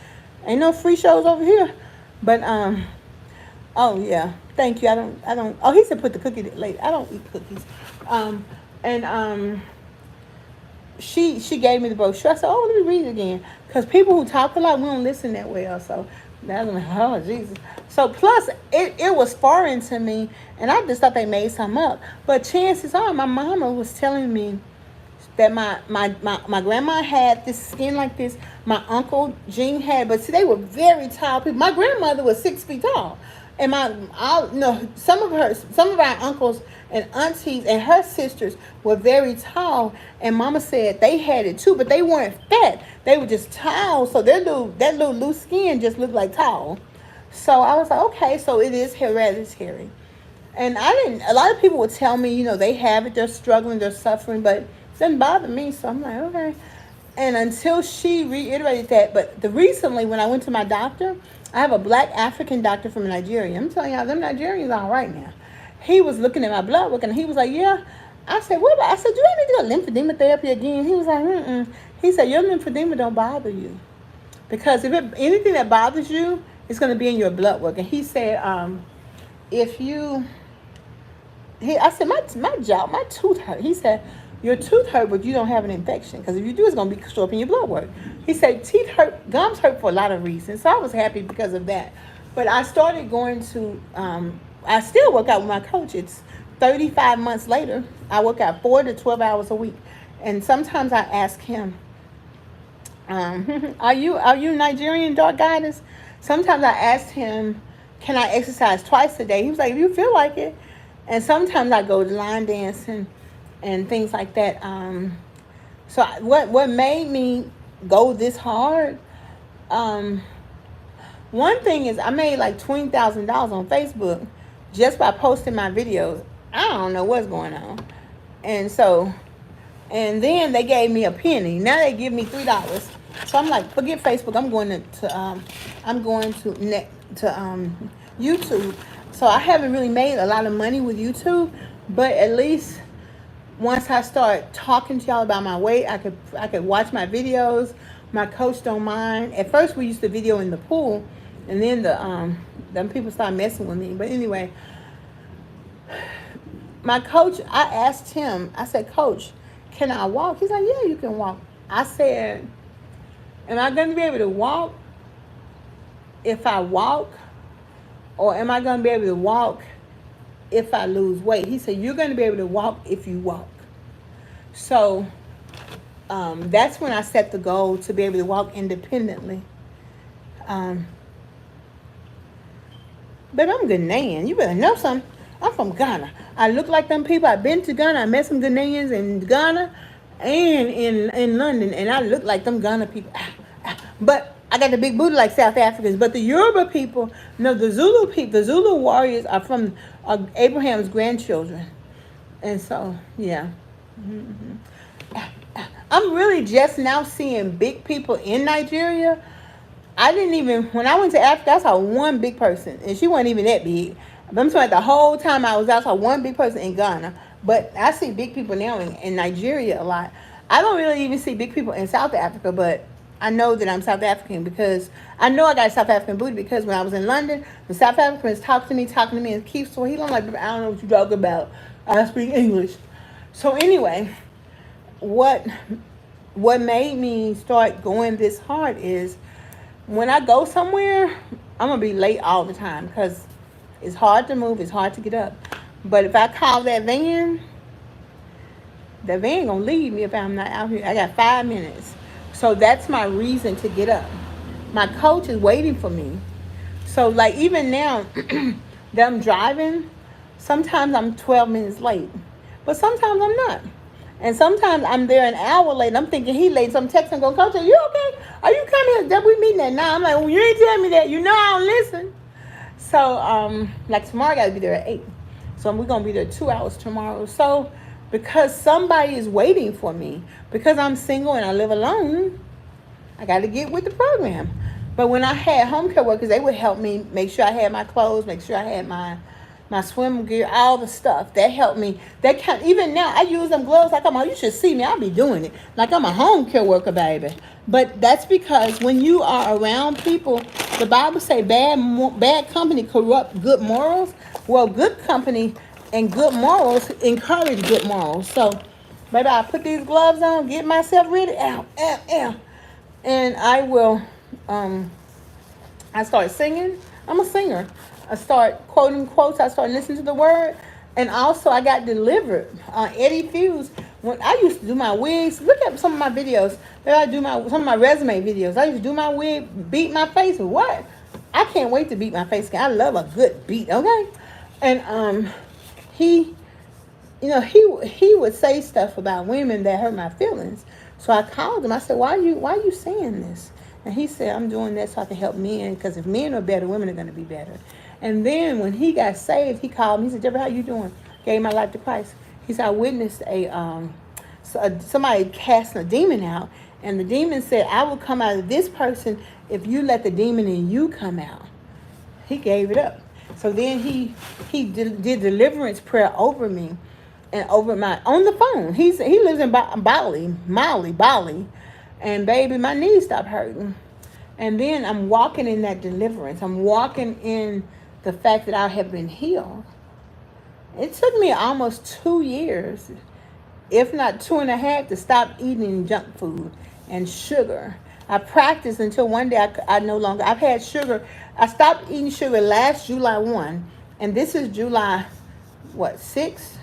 Ain't no free shows over here. But oh yeah, thank you. I don't. Oh, he said put the cookie late. I don't eat cookies. She gave me the brochure. I said, oh, let me read it again. Because people who talk a lot, we don't listen that well. So That's like, oh Jesus. So plus it was foreign to me, and I just thought they made something up. But chances are, my mama was telling me that my grandma had this skin like this. My uncle Gene had, but see, they were very tall people. My grandmother was 6 feet tall, and some of our uncles and aunties and her sisters were very tall. And Mama said they had it too, but they weren't fat. They were just tall, so that little loose skin just looked like tall. So I was like, okay, so it is hereditary. And a lot of people would tell me, they have it, they're struggling, they're suffering, but it doesn't bother me. So I'm like, okay. And until she reiterated that, but recently when I went to my doctor, I have a black African doctor from Nigeria. I'm telling y'all, them Nigerians are all right now. He was looking at my blood work, and he was like, yeah. I said, what about? I said, do I need to go lymphedema therapy again? He was like, mm-mm. He said, your lymphedema don't bother you. Because if anything that bothers you, it's going to be in your blood work. And he said, I said, my tooth hurt. He said, your tooth hurt, but you don't have an infection. Because if you do, it's going to be stored up in your blood work. He said, teeth hurt, gums hurt for a lot of reasons. So I was happy because of that. But I started going to, I still work out with my coach. It's 35 months later. I work out 4 to 12 hours a week. And sometimes I ask him, are you Nigerian, dark goddess? Sometimes I asked him, can I exercise twice a day? He was like, if you feel like it. And sometimes I go to line dancing and things like that. So what made me go this hard? One thing is I made like $20,000 on Facebook just by posting my videos. I don't know what's going on. And then they gave me a penny. Now they give me $3. So I'm like, forget Facebook. I'm going to YouTube. So I haven't really made a lot of money with YouTube, but at least once I start talking to y'all about my weight, I could watch my videos. My coach don't mind. At first we used to video in the pool, and then them people started messing with me. But anyway, my coach, I asked him, I said, Coach, can I walk? He's like, yeah, you can walk. I said, am I going to be able to walk if I walk? Or am I going to be able to walk if I lose weight? He said, you're going to be able to walk if you walk. So that's when I set the goal to be able to walk independently. But I'm Ghanaian. You better know something. I'm from Ghana. I look like them people. I've been to Ghana. I met some Ghanaians in Ghana and in London, and I look like them Ghana people. But I got the big booty like South Africans. But the Yoruba people, no, the Zulu people, the Zulu warriors are from Abraham's grandchildren. And so, yeah. Mm-hmm. I'm really just now seeing big people in Nigeria. When I went to Africa, I saw one big person, and she wasn't even that big. I'm talking the whole time I was out, I saw one big person in Ghana. But I see big people now in Nigeria a lot. I don't really even see big people in South Africa, but I know that I'm South African because I know I got a South African booty because when I was in London, the South Africans talking to me and keep Swahili. I'm like, I don't know what you're talking about. I speak English. So anyway, what made me start going this hard is when I go somewhere, I'm going to be late all the time because it's hard to move. It's hard to get up. But if I call that van going to leave me if I'm not out here. I got 5 minutes. So that's my reason to get up. My coach is waiting for me. So like even now that I'm driving, sometimes I'm 12 minutes late. But sometimes I'm not. And sometimes I'm there an hour late. I'm thinking he late. So I'm texting going, Coach, are you okay? Are you coming here? We meeting at 9. I'm like, well, you ain't telling me that. You know I don't listen. So like tomorrow I got to be there at 8. So we're going to be there 2 hours tomorrow. So because somebody is waiting for me, because I'm single and I live alone, I got to get with the program. But when I had home care workers, they would help me make sure I had my clothes, make sure I had my swim gear, all the stuff. That helped me. Even now, I use them gloves like you should see me. I'll be doing it. Like I'm a home care worker, baby. But that's because when you are around people, the Bible say bad company corrupt good morals. Well, good company and good morals encourage good morals. So, baby, I put these gloves on, get myself ready, and I will I started singing. I'm a singer. I started quoting quotes. I started listening to the word. And also, I got delivered. Eddie Fuse, when I used to do my wigs, look at some of my videos. I do some of my resume videos. I used to do my wig, beat my face. What? I can't wait to beat my face again. I love a good beat, okay? And he, he would say stuff about women that hurt my feelings. So I called him. I said, why are you saying this? And he said, I'm doing that so I can help men, because if men are better, women are going to be better. And then when he got saved, he called me. He said, Deborah, how you doing? Gave my life to Christ. He said, I witnessed somebody casting a demon out. And the demon said, I will come out of this person if you let the demon in you come out. He gave it up. So then he did deliverance prayer over me and over on the phone. He lives in Bali. And baby, my knees stopped hurting. And then I'm walking in that deliverance. I'm walking in the fact that I have been healed. It took me almost 2 years, if not 2.5, to stop eating junk food and sugar. I practiced until one day I no longer, I've had sugar. I stopped eating sugar last July 1, and this is July, 6?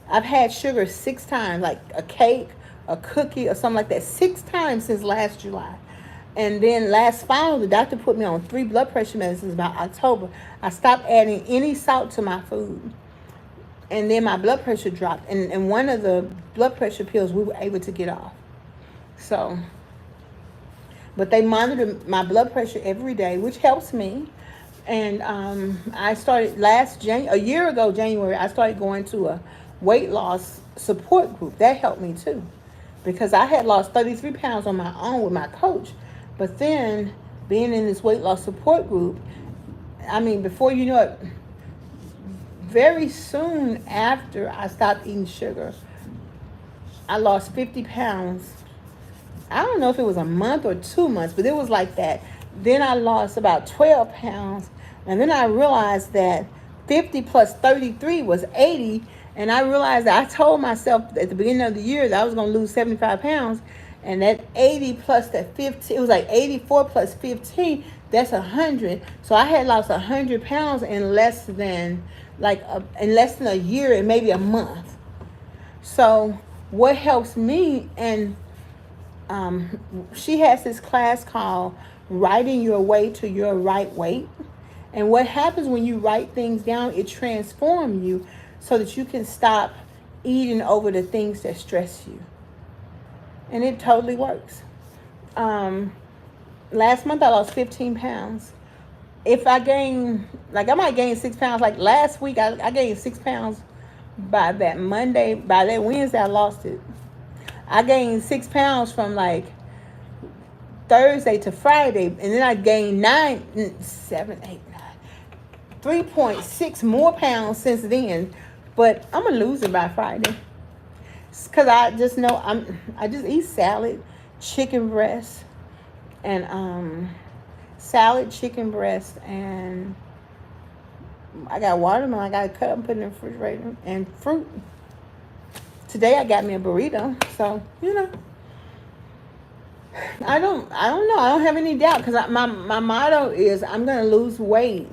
I've had sugar 6 times, like a cake, a cookie, or something like that, 6 times since last July. And then last fall, the doctor put me on 3 blood pressure medicines about October. I stopped adding any salt to my food. And then my blood pressure dropped. And one of the blood pressure pills we were able to get off. So, but they monitor my blood pressure every day, which helps me. And I started a year ago, January, I started going to a weight loss support group. That helped me too, because I had lost 33 pounds on my own with my coach. But then being in this weight loss support group, I mean, before you know it, very soon after I stopped eating sugar, I lost 50 pounds. I don't know if it was a month or 2 months, but it was like that. Then I lost about 12 pounds. And then I realized that 50 plus 33 was 80. And I realized that I told myself at the beginning of the year that I was going to lose 75 pounds. And that 80 plus that 15, it was like 84 plus 15, that's 100. So I had lost 100 pounds in less than a year and maybe a month. So what helps me, and she has this class called Writing Your Way to Your Right Weight. And what happens when you write things down, it transforms you so that you can stop eating over the things that stress you. And it totally works. Last month I lost 15 pounds. If I gain, I might gain 6 pounds. Like last week I gained 6 pounds. By that Wednesday I lost it. I gained 6 pounds from like Thursday to Friday, and then I gained 3.6 more pounds since then. But I'm gonna lose it by Friday. Because I just know I just eat salad, chicken breast, and and I got watermelon. I got to cut up and put it in the refrigerator, and fruit. Today I got me a burrito, so I don't know. I don't have any doubt, because my motto is I'm gonna lose weight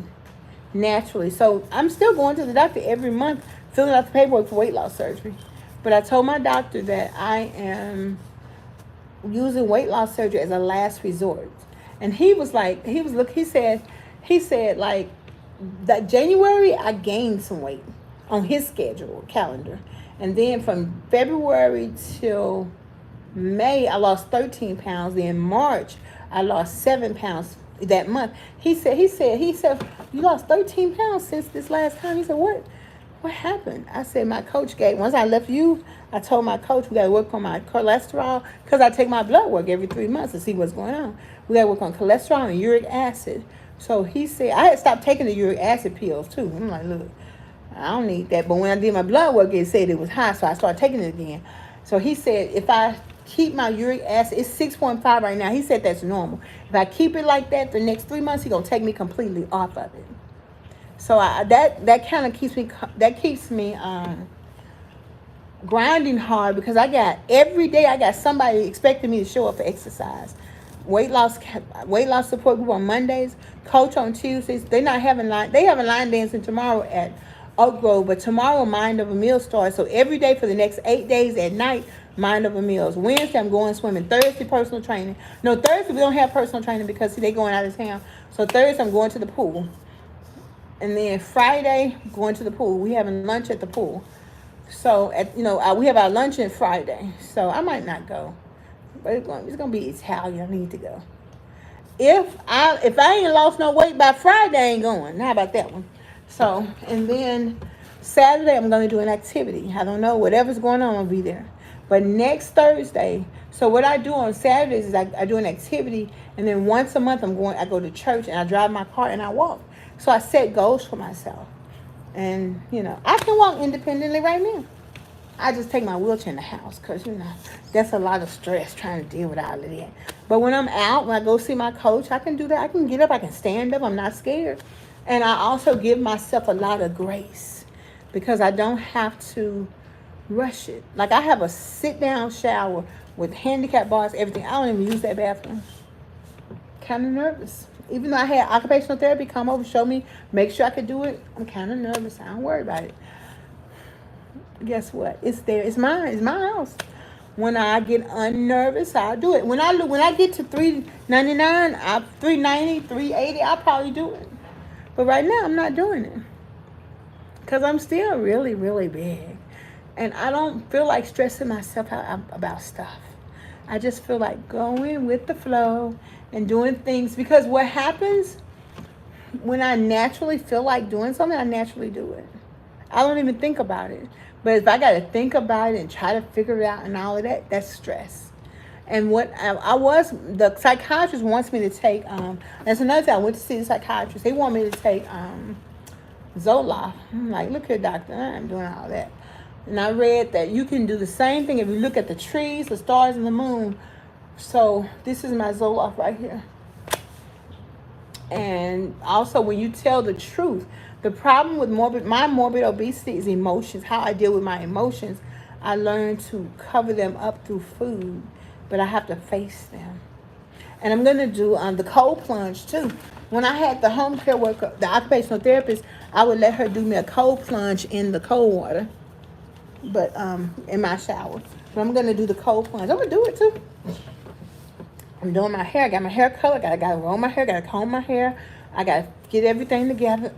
naturally. So I'm still going to the doctor every month, filling out the paperwork for weight loss surgery. But I told my doctor that I am using weight loss surgery as a last resort. And he said like that January I gained some weight on his calendar. And then from February till May, I lost 13 pounds. Then March, I lost 7 pounds that month. He said, you lost 13 pounds since this last time. He said, what happened? I said, my coach once I left you, I told my coach we got to work on my cholesterol, because I take my blood work every 3 months to see what's going on. We got to work on cholesterol and uric acid. So he said, I had stopped taking the uric acid pills too. I'm like, look, I don't need that. But when I did my blood work, it said it was high, so I started taking it again. So he said, if I keep my uric acid, it's 6.5 right now. He said that's normal. If I keep it like that the next 3 months, he's going to take me completely off of it. So that kind of keeps me grinding hard, because every day I got somebody expecting me to show up for exercise. weight loss support group on Mondays, coach on Tuesdays. They having line dancing tomorrow at Oak Grove, but tomorrow Mind Over Meals starts. So every day for the next 8 days at night, Mind Over Meals. Wednesday I'm going swimming. Thursday personal training. No, Thursday we don't have personal training because they going out of town. So Thursday I'm going to the pool. And then Friday, going to the pool. We having lunch at the pool. So we have our lunch on Friday. So I might not go. But it's gonna be Italian. I need to go. If I ain't lost no weight by Friday, I ain't going. How about that one? So, and then Saturday I'm gonna do an activity. I don't know, whatever's going on, I'll be there. But next Thursday, so what I do on Saturdays is I do an activity, and then once a month I go to church and I drive my car and I walk. So I set goals for myself. And I can walk independently right now. I just take my wheelchair in the house because, that's a lot of stress trying to deal with all of that. But when I'm out, when I go see my coach, I can do that. I can get up, I can stand up, I'm not scared. And I also give myself a lot of grace because I don't have to rush it. Like I have a sit-down shower with handicap bars, everything. I don't even use that bathroom. Kind of nervous. Even though I had occupational therapy come over, show me, make sure I could do it, I'm kind of nervous. I don't worry about it. Guess what? It's there. It's mine. It's my house. When I get unnervous, I'll do it. When I get to $399, $390, $380, I'll probably do it. But right now, I'm not doing it because I'm still really, really big, and I don't feel like stressing myself out about stuff. I just feel like going with the flow and doing things, because what happens when I naturally feel like doing something, I naturally do it. I don't even think about it. But if I got to think about it and try to figure it out and all of that, that's stress. And what the psychiatrist wants me to take, that's another thing, I went to see the psychiatrist. They want me to take Zoloft. I'm like, look here, doctor, I ain't doing all that. And I read that you can do the same thing if you look at the trees, the stars, and the moon. So this is my Zoloft right here. And also when you tell the truth, the problem with my morbid obesity is emotions, how I deal with my emotions. I learned to cover them up through food, but I have to face them. And I'm going to do the cold plunge too. When I had the home care worker, the occupational therapist, I would let her do me a cold plunge in the cold water, but in my shower. But I'm going to do the cold plunge. I'm going to do it too. I'm doing my hair. I got my hair color. I got to roll my hair. Got to comb my hair. I got to get everything together.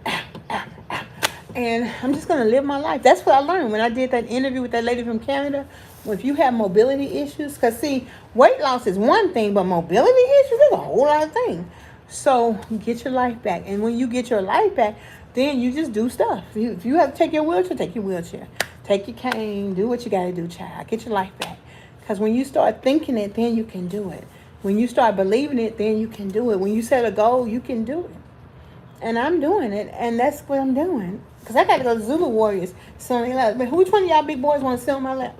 And I'm just going to live my life. That's what I learned when I did that interview with that lady from Canada. Well, if you have mobility issues, because see, weight loss is one thing, but mobility issues is a whole lot of things. So get your life back. And when you get your life back, then you just do stuff. If you have to take your wheelchair, take your wheelchair. Take your cane. Do what you got to do, child. Get your life back. Because when you start thinking it, then you can do it. When you start believing it, then you can do it. When you set a goal, you can do it. And I'm doing it, and that's what I'm doing. Because I got to go to Zulu Warriors. So, which one of y'all big boys want to sit on my lap?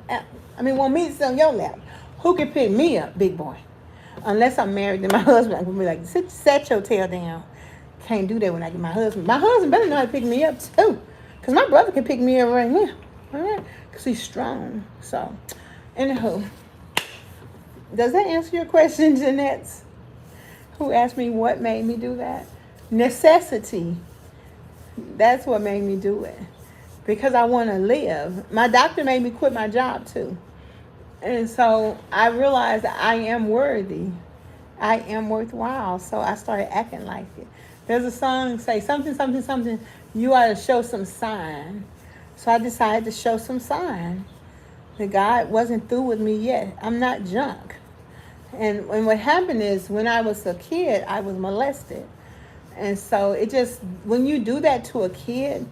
Want me to sit on your lap. Who can pick me up, big boy? Unless I'm married, then my husband, I'm going to be like, set your tail down. Can't do that when I get my husband. My husband better know how to pick me up, too. Because my brother can pick me up right now. All right? Because he's strong. So, anywho. Does that answer your question, Jeanette? Who asked me what made me do that? Necessity. That's what made me do it. Because I want to live. My doctor made me quit my job too. And so I realized that I am worthy. I am worthwhile. So I started acting like it. There's a song say something, something, something. You ought to show some sign. So I decided to show some sign. That God wasn't through with me yet. I'm not junk. And what happened is when I was a kid, I was molested. And so when you do that to a kid,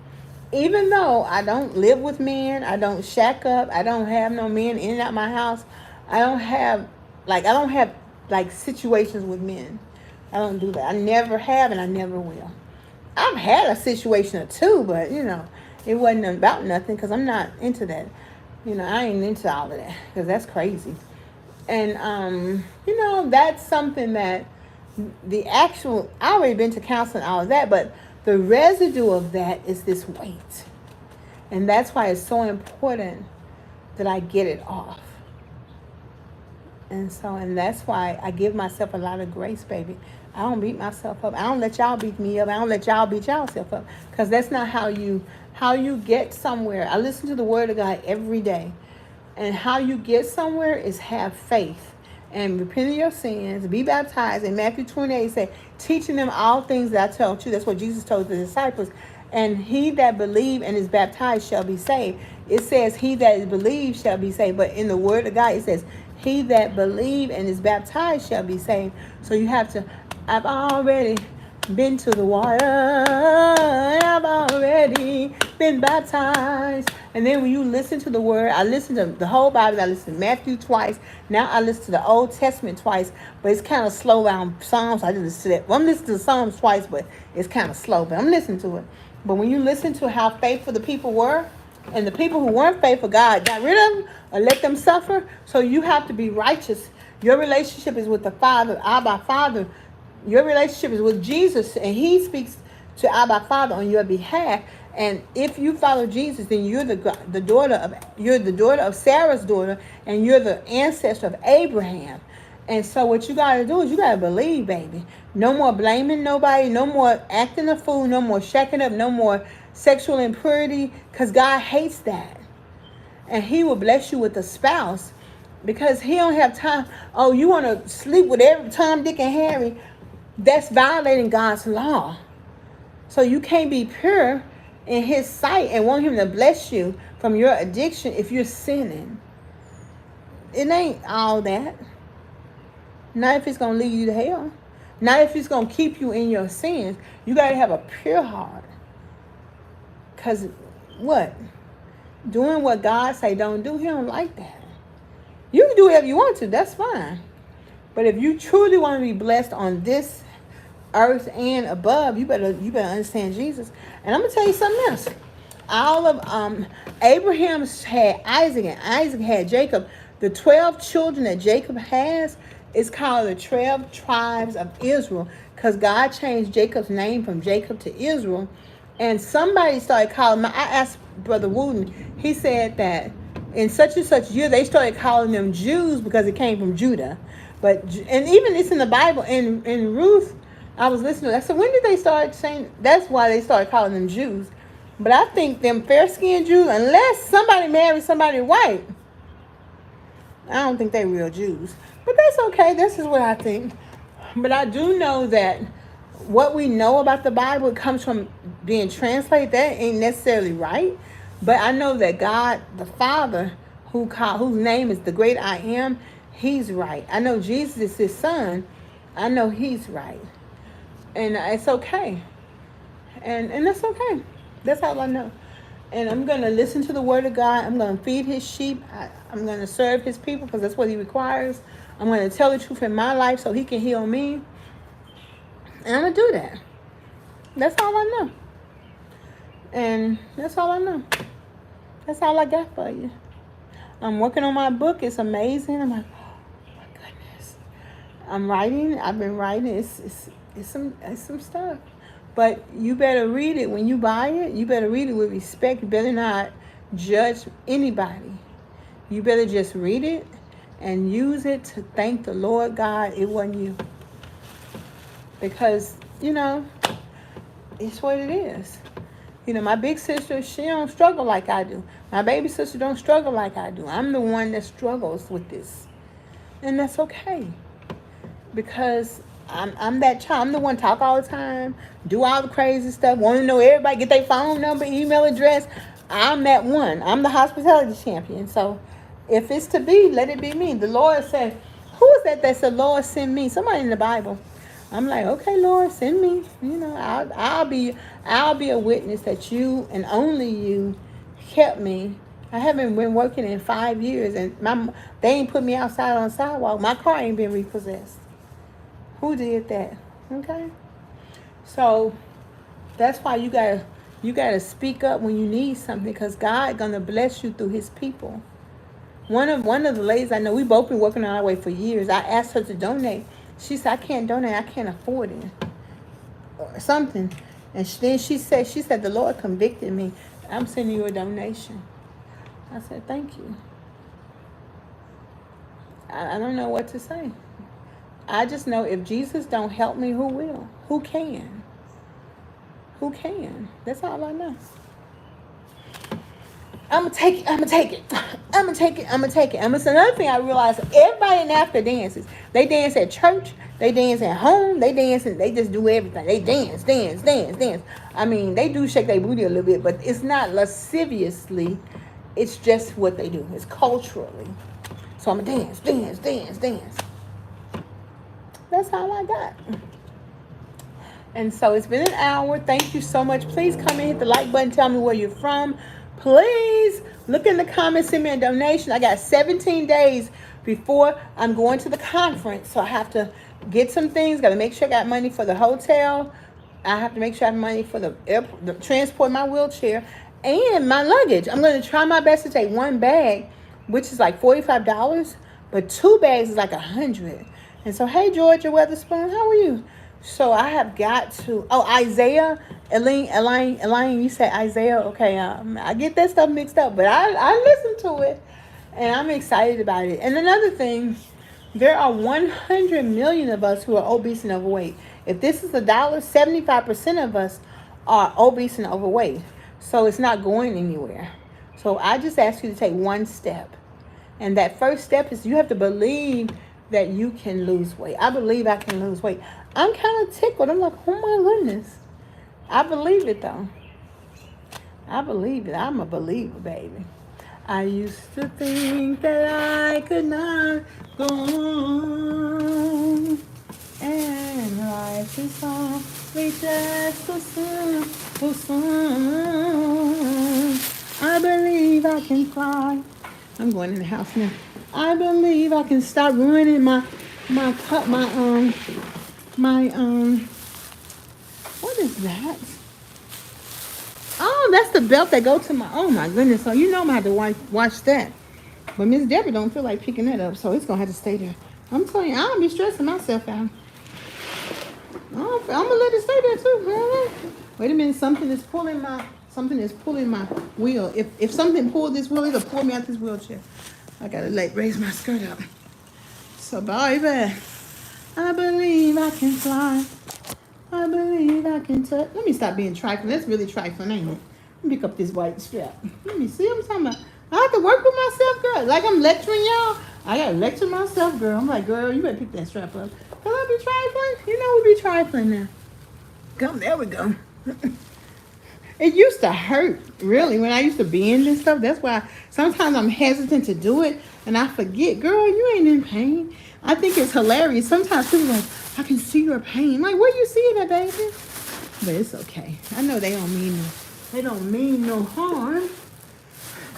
even though I don't live with men, I don't shack up, I don't have no men in and out my house, I don't have situations with men. I don't do that. I never have and I never will. I've had a situation or two, but it wasn't about nothing because I'm not into that. I ain't into all of that because that's crazy. And, that's something that I already been to counseling, all of that, but the residue of that is this weight. And that's why it's so important that I get it off. And that's why I give myself a lot of grace, baby. I don't beat myself up. I don't let y'all beat me up. I don't let y'all beat yourself up. Because that's not how you get somewhere. I listen to the word of God every day. And how you get somewhere is have faith. And repent of your sins, be baptized. In Matthew 28, it said, teaching them all things that I told you. That's what Jesus told the disciples. And he that believe and is baptized shall be saved. It says, he that is believed shall be saved. But in the word of God, it says, he that believe and is baptized shall be saved. So you have to, I've already been to the water. I've already been baptized. And then when you listen to the word, I listen to the whole Bible. I listen to Matthew twice. Now I listen to the Old Testament twice. But it's kind of slow down Psalms. I just listen to that. Well, I'm listening to Psalms twice, but it's kind of slow. But I'm listening to it. But when you listen to how faithful the people were, and the people who weren't faithful, God got rid of them or let them suffer. So you have to be righteous. Your relationship is with the Father, Abba Father. Your relationship is with Jesus, and he speaks to Abba Father on your behalf. And if you follow Jesus, then you're the daughter of Sarah's daughter, and you're the ancestor of Abraham. And so what you got to do is you got to believe, baby. No more blaming nobody. No more acting a fool. No more shacking up. No more sexual impurity, because God hates that. And he will bless you with a spouse because he don't have time. Oh, you want to sleep with every Tom, Dick, and Harry? That's violating God's law. So you can't be pure in his sight and want him to bless you from your addiction if you're sinning. It ain't all that. Not if it's going to lead you to hell. Not if it's going to keep you in your sins. You got to have a pure heart. Because what? Doing what God say don't do, he don't like that. You can do whatever you want to. That's fine. But if you truly want to be blessed on this earth and above, you better understand Jesus. And I'm going to tell you something else. All of Abraham had Isaac, and Isaac had Jacob. The 12 children that Jacob has is called the 12 tribes of Israel, because God changed Jacob's name from Jacob to Israel. And somebody started calling I asked Brother Wooten, he said that in such and such year, they started calling them Jews because it came from Judah. And even it's in the Bible, in Ruth, I was listening to that. So when did they start saying, that's why they started calling them Jews. But I think them fair-skinned Jews, unless somebody married somebody white, I don't think they real Jews. But that's okay. This is what I think. But I do know that what we know about the Bible comes from being translated. That ain't necessarily right. But I know that God, the Father, whose name is the great I am, he's right. I know Jesus is his son. I know he's right. And it's okay. And that's okay. That's all I know. And I'm going to listen to the word of God. I'm going to feed his sheep. I'm going to serve his people because that's what he requires. I'm going to tell the truth in my life so he can heal me. And I'm going to do that. That's all I know. And that's all I know. That's all I got for you. I'm working on my book. It's amazing. I'm like, oh my goodness. I'm writing. I've been writing. It's some stuff. But you better read it. When you buy it, you better read it with respect. You better not judge anybody. You better just read it and use it to thank the Lord God it wasn't you. Because, it's what it is. My big sister, she don't struggle like I do. My baby sister don't struggle like I do. I'm the one that struggles with this. And that's okay. Because I'm that child. I'm the one talk all the time, do all the crazy stuff, want to know everybody, get their phone number, email address. I'm that one. I'm the hospitality champion. So if it's to be, let it be me. The Lord said, who is that said, Lord, send me? Somebody in the Bible. I'm like, okay, Lord, send me. I'll be a witness that you and only you kept me. I haven't been working in 5 years, and they ain't put me outside on the sidewalk. My car ain't been repossessed. Who did that? Okay. So that's why you gotta speak up when you need something, because God gonna bless you through his people. One of the ladies I know, we both been working on our way for years. I asked her to donate. She said, I can't donate, I can't afford it. Or something. And then she said, the Lord convicted me. I'm sending you a donation. I said, thank you. I don't know what to say. I just know if Jesus don't help me, who will? Who can? Who can? That's all I know. I'm gonna take it. I'm gonna take it. I'm gonna take it. I'm gonna take it. And it's another thing I realized. Everybody in Africa dances. They dance at church. They dance at home. They dance and they just do everything. They dance, dance, dance, dance. I mean, they do shake their booty a little bit, but it's not lasciviously. It's just what they do. It's culturally. So I'm gonna dance, dance, dance, dance. That's all I got. And so it's been an hour. Thank you so much. Please come and hit the like button. Tell me where you're from. Please look in the comments. Send me a donation. I got 17 days before I'm going to the conference. So I have to get some things. Got to make sure I got money for the hotel. I have to make sure I have money for the transport my wheelchair and my luggage. I'm going to try my best to take one bag, which is like $45. But 2 bags is like $100. And so, hey, Georgia Weatherspoon, how are you? So I have got to, Isaiah, Elaine, you said Isaiah. Okay, I get that stuff mixed up, but I listen to it, and I'm excited about it. And another thing, there are 100 million of us who are obese and overweight. If this is $1, 75% of us are obese and overweight. So it's not going anywhere. So I just ask you to take one step. And that first step is you have to believe that you can lose weight. I believe I can lose weight. I'm kind of tickled. I'm like, oh my goodness. I believe it though. I believe it. I'm a believer, baby. I used to think that I could not go on. And life is only just a simple song. I believe I can fly. I'm going in the house now. I believe I can stop ruining my what is that? Oh, that's the belt that go to my, oh my goodness. So you know I'm going to have to watch that. But Miss Deborah don't feel like picking that up, so it's going to have to stay there. I'm telling you, I don't be stressing myself out. I'm going to let it stay there too. Wait a minute, something is pulling my wheel. If something pulled this wheel, it'll pull me out this wheelchair. I got to raise my skirt up. So baby, I believe I can fly. I believe I can touch. Let me stop being trifling. That's really trifling, ain't it? Let me pick up this white strap. Let me see. I'm talking about. I have to work with myself, girl. Like I'm lecturing y'all. I got to lecture myself, girl. I'm like, girl, you better pick that strap up. Cause I be trifling. You know we be trifling now. Come, there we go. It used to hurt, really, when I used to bend and stuff. That's why sometimes I'm hesitant to do it, and I forget, girl, you ain't in pain. I think it's hilarious. Sometimes people are like, I can see your pain. Like, where you seeing it, baby? But it's okay. I know they don't mean no harm.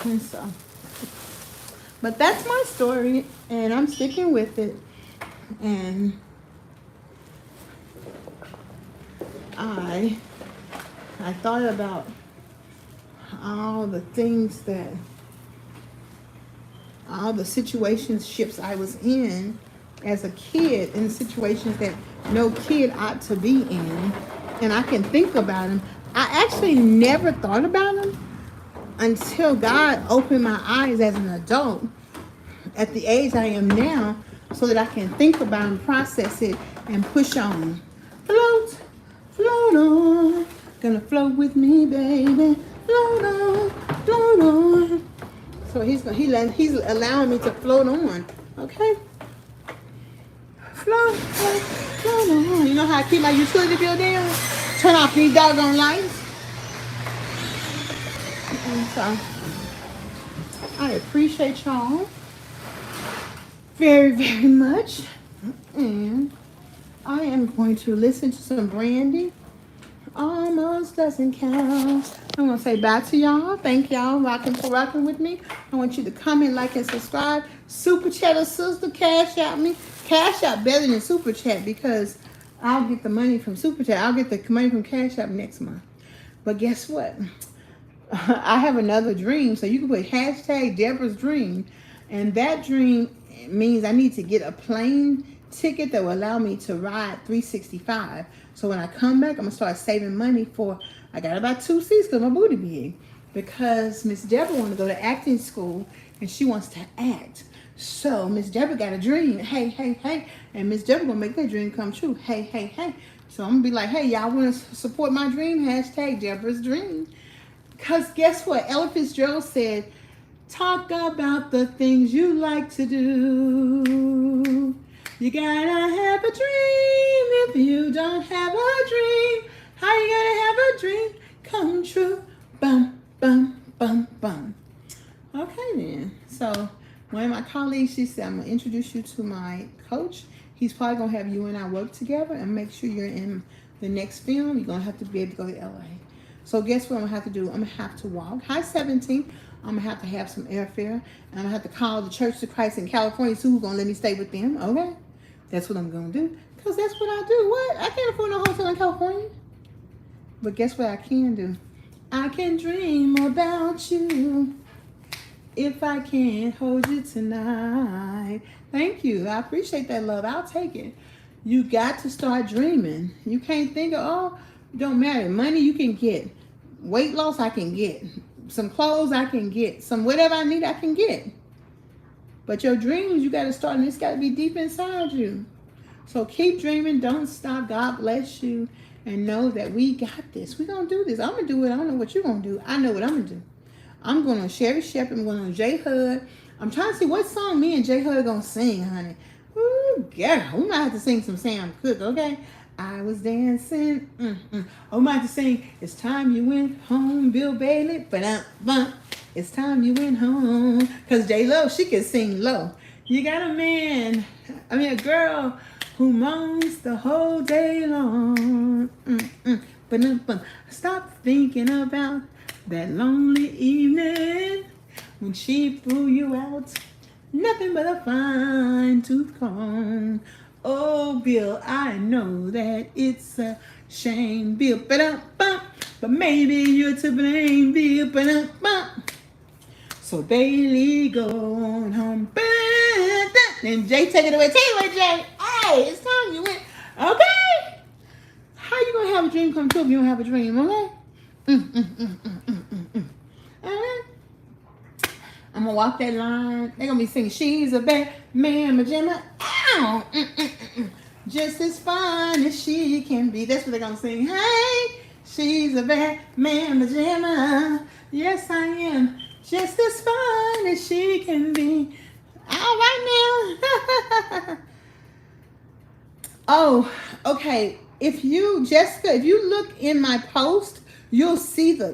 And so, but that's my story, and I'm sticking with it. And I thought about all the situationships I was in as a kid, in situations that no kid ought to be in, and I can think about them. I actually never thought about them until God opened my eyes as an adult at the age I am now, so that I can think about and process it and push on. Float, float on. Gonna float with me, baby. Float on, float on. So he's allowing me to float on. Okay? Float, float, float on. You know how I keep my utility bill down? Turn off these doggone lights. And so I appreciate y'all very, very much. And I am going to listen to some Brandy. Almost doesn't count. I'm going to say bye to y'all. Thank y'all for rocking with me. I want you to comment, like, and subscribe. Super Chat a sister. Cash out me. Cash out better than Super Chat because I'll get the money from Super Chat. I'll get the money from Cash App next month. But guess what? I have another dream. So you can put hashtag Debra's dream. And that dream means I need to get a plane ticket that will allow me to ride 365. So when I come back, I'm going to start saving money for, I got about 2 seats because my booty big. Because Miss Deborah wants to go to acting school and she wants to act. So Miss Deborah got a dream. Hey, hey, hey. And Miss Deborah gonna make that dream come true. Hey, hey, hey. So I'm gonna be like, hey, y'all wanna support my dream? Hashtag Deborah's dream. Cause guess what? Ella Fitzgerald said, talk about the things you like to do. You gotta have a dream. If you don't have a dream, how you gonna have a dream come true? Bum, bum, bum, bum. Okay then. So one of my colleagues, she said, I'm gonna introduce you to my coach. He's probably gonna have you and I work together and make sure you're in the next film. You're gonna have to be able to go to LA. So guess what I'm gonna have to do? I'm gonna have to walk. Hi 17. I'm gonna have some airfare. And I'm gonna have to call the Church of Christ in California, so who's gonna let me stay with them. Okay? That's what I'm gonna do. Because that's what I do. What? I can't afford no hotel in California. But guess what I can do? I can dream about you. If I can't hold you tonight. Thank you. I appreciate that, love. I'll take it. You got to start dreaming. You can't think of, oh, don't matter. Money you can get. Weight loss I can get. Some clothes I can get. Some whatever I need I can get. But your dreams, you got to start, and it's got to be deep inside you. So keep dreaming. Don't stop. God bless you. And know that we got this. We're going to do this. I'm going to do it. I don't know what you're going to do. I know what I'm going to do. I'm going on Sherry Shepherd. I'm going on J Hud. I'm trying to see what song me and J Hud are going to sing, honey. Ooh, yeah. We might have to sing some Sam Cooke, okay? I was dancing. Oh, we might have to sing, it's time you went home, Bill Bailey. It's time you went home. Because J-Lo, she can sing low. You got a man, a girl who moans the whole day long. Stop thinking about that lonely evening when she threw you out, nothing but a fine tooth comb. Oh, Bill, I know that it's a shame, Bill, but maybe you're to blame, Bill, so Bailey go on home. And Jay, take it away. Take it away, Jay. Hey, it's time you went. Okay? How you gonna have a dream come true if you don't have a dream, okay? I'm gonna walk that line. They're gonna be singing, she's a bad man, pajama. Ow! Just as fine as she can be. That's what they're gonna sing. Hey, she's a bad man, pajama. Yes, I am. Just as fine as she can be. All right now. Oh, okay. If you, Jessica, if you look in my post, you'll see the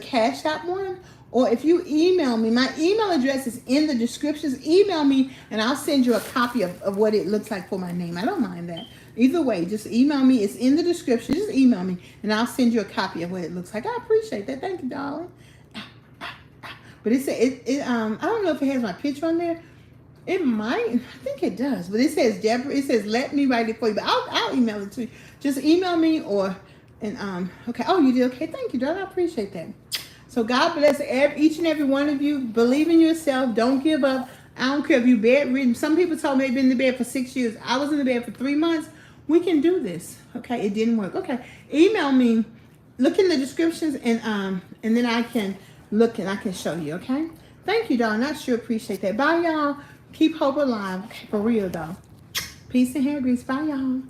Cashapp one. Or if you email me, my email address is in the descriptions. Email me and I'll send you a copy of what it looks like for my name. I don't mind that. Either way, just email me. It's in the description. Just email me and I'll send you a copy of what it looks like. I appreciate that. Thank you, darling. But I don't know if it has my picture on there. It might. I think it does. But it says Deborah. It says let me write it for you. But I'll email it to you. Just email me okay. Oh, you did? Okay. Thank you, darling. I appreciate that. So God bless each and every one of you. Believe in yourself. Don't give up. I don't care if you're bedridden. Some people told me they've been in the bed for 6 years. I was in the bed for 3 months. We can do this. Okay. It didn't work. Okay. Email me. Look in the descriptions and then I can look and I can show you. Okay. Thank you, darling. I sure appreciate that. Bye, y'all. Keep hope alive. Okay, for real, though. Peace and hair grease. Bye, y'all.